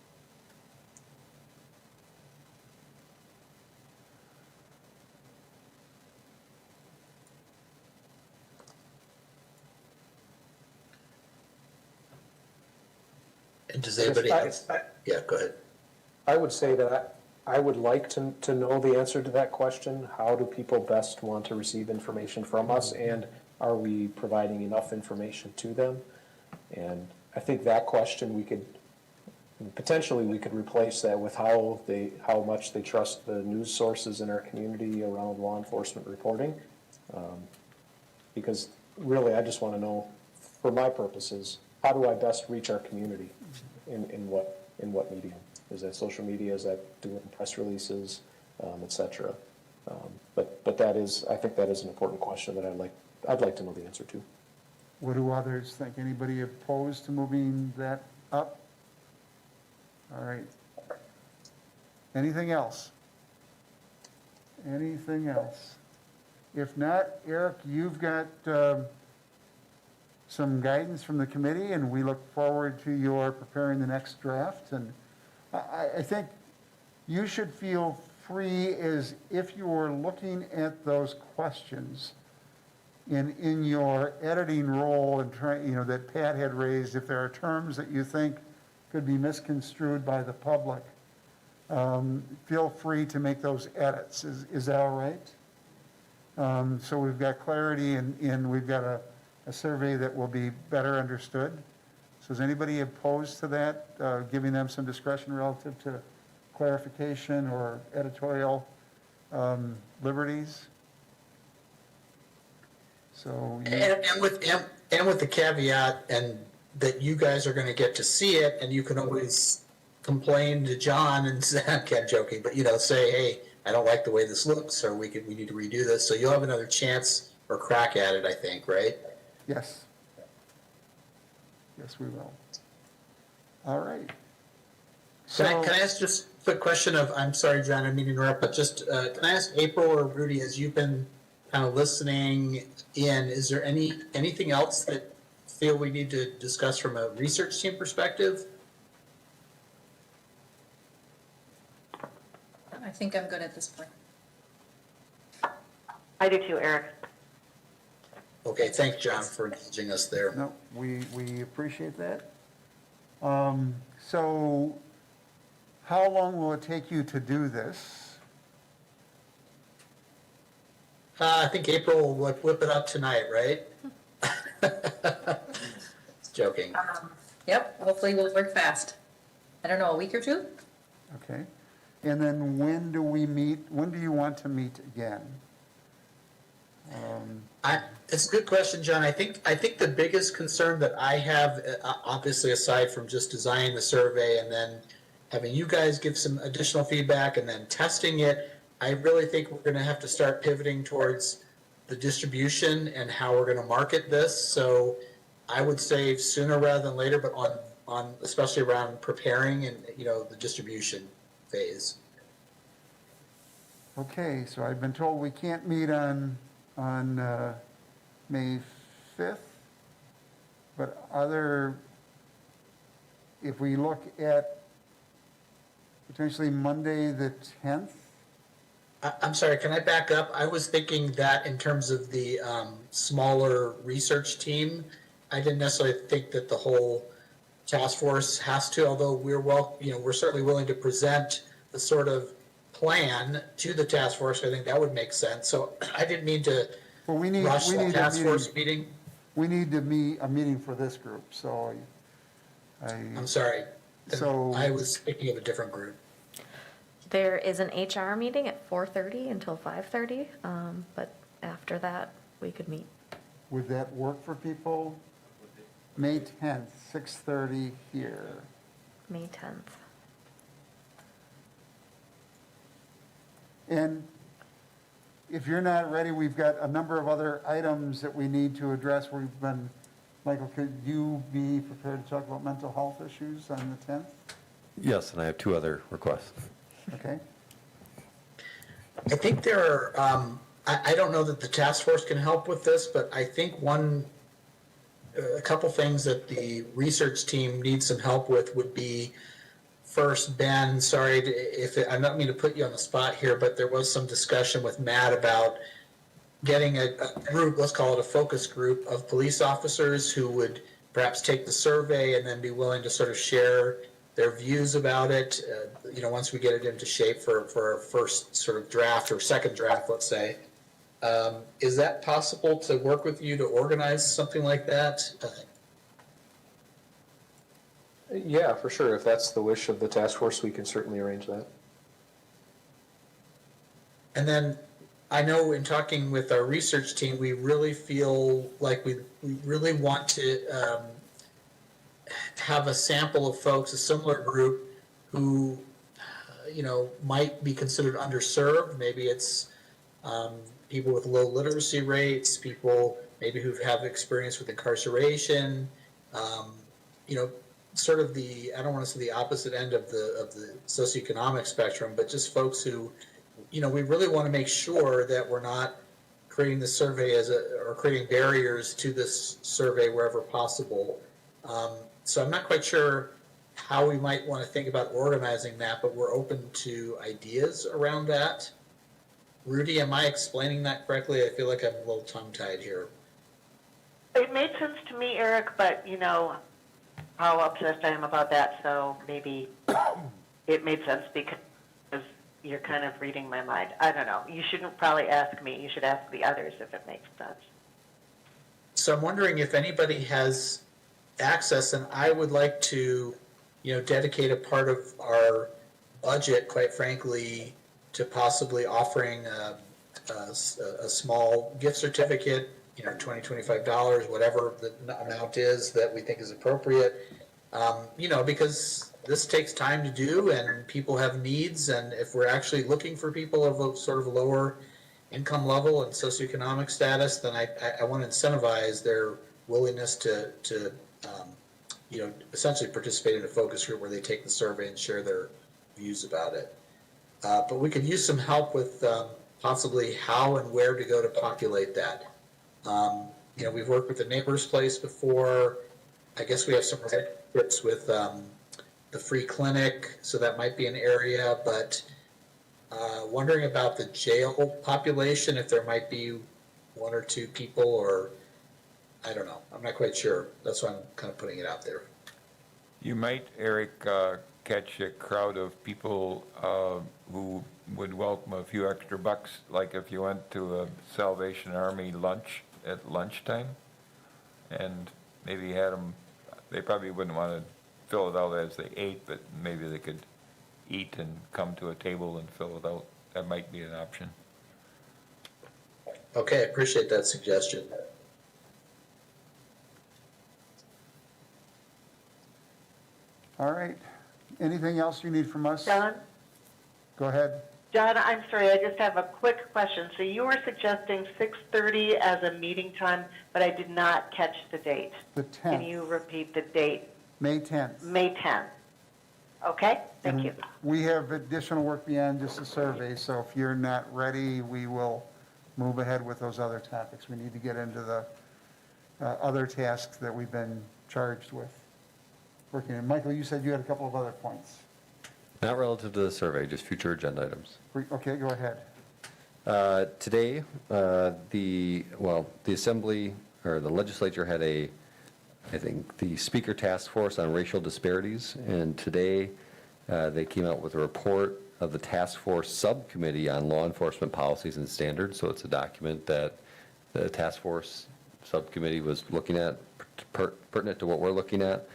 And does anybody else? Yeah, go ahead. I would say that I would like to know the answer to that question. How do people best want to receive information from us, and are we providing enough information to them? And I think that question we could replace that with how much they trust the news sources in our community around law enforcement reporting. Because really, I just want to know, for my purposes, how do I best reach our community? In what medium? Is that social media? Is that doing press releases, et cetera? But that is, I think that is an important question that I'd like to know the answer to. What do others think? Anybody opposed to moving that up? All right. Anything else? Anything else? If not, Eric, you've got some guidance from the committee, and we look forward to your preparing the next draft. And I think you should feel free, as if you were looking at those questions, in your editing role and that Pat had raised, if there are terms that you think could be misconstrued by the public, feel free to make those edits. Is that all right? So we've got clarity and we've got a survey that will be better understood. So is anybody opposed to that, giving them some discretion relative to clarification or editorial liberties? So And with the caveat, and that you guys are going to get to see it, and you can always complain to John and say, I'm joking, but say, hey, I don't like the way this looks, or we need to redo this. So you'll have another chance or crack at it, I think, right? yes. Yes, we will. All right. Can I ask just a quick question of, I'm sorry, John, I didn't mean to interrupt, but just, can I ask April or Rudy, as you've been kind of listening in, is there anything else that you feel we need to discuss from a research team perspective? I think I'm good at this point. I do too, Eric. Okay, thanks, John, for indulging us there. No, we appreciate that. So how long will it take you to do this? I think April will whip it up tonight, right? Joking. Yep, hopefully we'll work fast. I don't know, a week or two? Okay. And then when do we meet? When do you want to meet again? It's a good question, John. I think the biggest concern that I have, obviously aside from just designing the survey and then having you guys give some additional feedback and then testing it, I really think we're going to have to start pivoting towards the distribution and how we're going to market this. So I would say sooner rather than later, but on especially around preparing and the distribution phase. Okay, so I've been told we can't meet on May 5th, but if we look at potentially Monday the 10th, I'm sorry, can I back up? I was thinking that in terms of the smaller research team, I didn't necessarily think that the whole task force has to, although we're certainly willing to present the sort of plan to the task force. I think that would make sense. So I didn't mean to rush the task force meeting. we need to meet a meeting for this group, so I'm sorry. So I was thinking of a different group. There is an HR meeting at 4:30 until 5:30, but after that, we could meet. would that work for people? May 10th, 6:30 here. May 10th. And if you're not ready, we've got a number of other items that we need to address. Michael, could you be prepared to talk about mental health issues on the 10th? Yes, and I have two other requests. Okay. I think there are, I don't know that the task force can help with this, but I think a couple things that the research team needs some help with would be, first, Ben, sorry I'm not mean to put you on the spot here, but there was some discussion with Matt about getting a group, let's call it a focus group of police officers who would perhaps take the survey and then be willing to sort of share their views about it, once we get it into shape for our first sort of draft or second draft, let's say. Is that possible to work with you to organize something like that? Yeah, for sure. If that's the wish of the task force, we can certainly arrange that. And then I know in talking with our research team, we really feel like we really want to have a sample of folks, a similar group who, might be considered underserved. Maybe it's people with low literacy rates, people maybe who have experience with incarceration, sort of I don't want to say the opposite end of the socioeconomic spectrum, but just folks who, we really want to make sure that we're not creating the survey or creating barriers to this survey wherever possible. So I'm not quite sure how we might want to think about organizing that, but we're open to ideas around that. Rudy, am I explaining that correctly? I feel like I'm a little tongue-tied here. made sense to me, Eric, but you know how obsessed I am about that, so maybe it made sense because you're kind of reading my mind. I don't know. You shouldn't probably ask me. You should ask the others if it makes sense. So I'm wondering if anybody has access, and I would like to, dedicate a part of our budget, quite frankly, to possibly offering a small gift certificate, $20, $25, whatever the amount is that we think is appropriate. Because this takes time to do and people have needs, and if we're actually looking for people of a sort of lower income level and socioeconomic status, then I want to incentivize their willingness to essentially participate in a focus group where they take the survey and share their views about it. But we could use some help with possibly how and where to go to populate that. We've worked with the Neighbor's Place before. I guess we have some relationships with the free clinic, so that might be an area, but wondering about the jail population, if there might be one or two people, or I don't know. I'm not quite sure. That's why I'm kind of putting it out there. You might, Eric, catch a crowd of people who would welcome a few extra bucks, like if you went to a Salvation Army lunch at lunchtime, and maybe had them, they probably wouldn't want to fill it out as they ate, but maybe they could eat and come to a table and fill it out. That might be an option. Okay, I appreciate that suggestion. All right. Anything else you need from us? John? Go ahead. John, I'm sorry, I just have a quick question. So you were suggesting 6:30 as a meeting time, but I did not catch the date. The 10th. Can you repeat the date? May 10th. May 10th. Okay, thank you. We have additional work beyond just the survey, so if you're not ready, we will move ahead with those other topics. We need to get into the other tasks that we've been charged with working. And Michael, you said you had a couple of other points. Not relative to the survey, just future agenda items. Okay, go ahead. Today, the Assembly, or the Legislature had I think, the Speaker Task Force on Racial Disparities, and today they came out with a report of the Task Force Subcommittee on Law Enforcement Policies and Standards. So it's a document that the Task Force Subcommittee was looking at, pertinent to what we're looking at.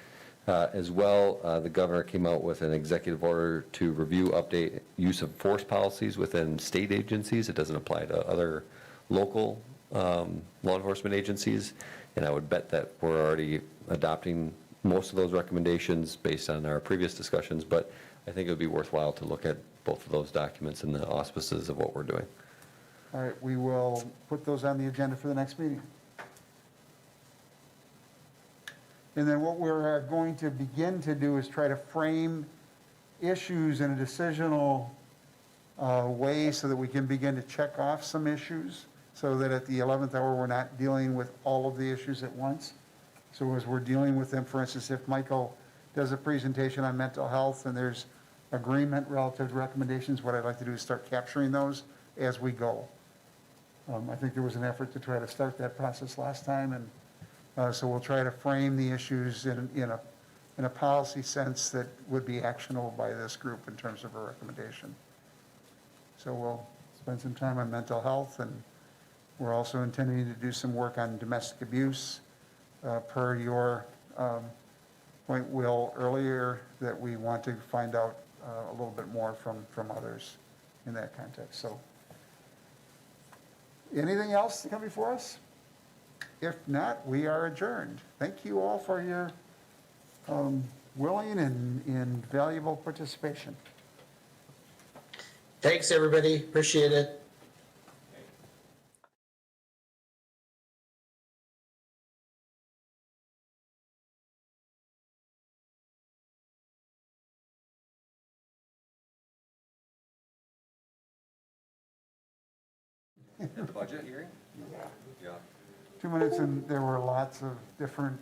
As well, the governor came out with an executive order to review, update use of force policies within state agencies. It doesn't apply to other local law enforcement agencies. And I would bet that we're already adopting most of those recommendations based on our previous discussions, but I think it would be worthwhile to look at both of those documents in the auspices of what we're doing. All right, we will put those on the agenda for the next meeting. And then what we're going to begin to do is try to frame issues in a decisional way so that we can begin to check off some issues, so that at the 11th hour, we're not dealing with all of the issues at once. So as we're dealing with them, for instance, if Michael does a presentation on mental health and there's agreement relative to recommendations, what I'd like to do is start capturing those as we go. I think there was an effort to try to start that process last time, and so we'll try to frame the issues in a policy sense that would be actionable by this group in terms of a recommendation. So we'll spend some time on mental health, and we're also intending to do some work on domestic abuse, per your point, Will, earlier, that we want to find out a little bit more from others in that context. So anything else to come before us? If not, we are adjourned. Thank you all for your willing and valuable participation. Thanks, everybody. Appreciate it. The budget hearing? Yeah. 2 minutes, and there were lots of different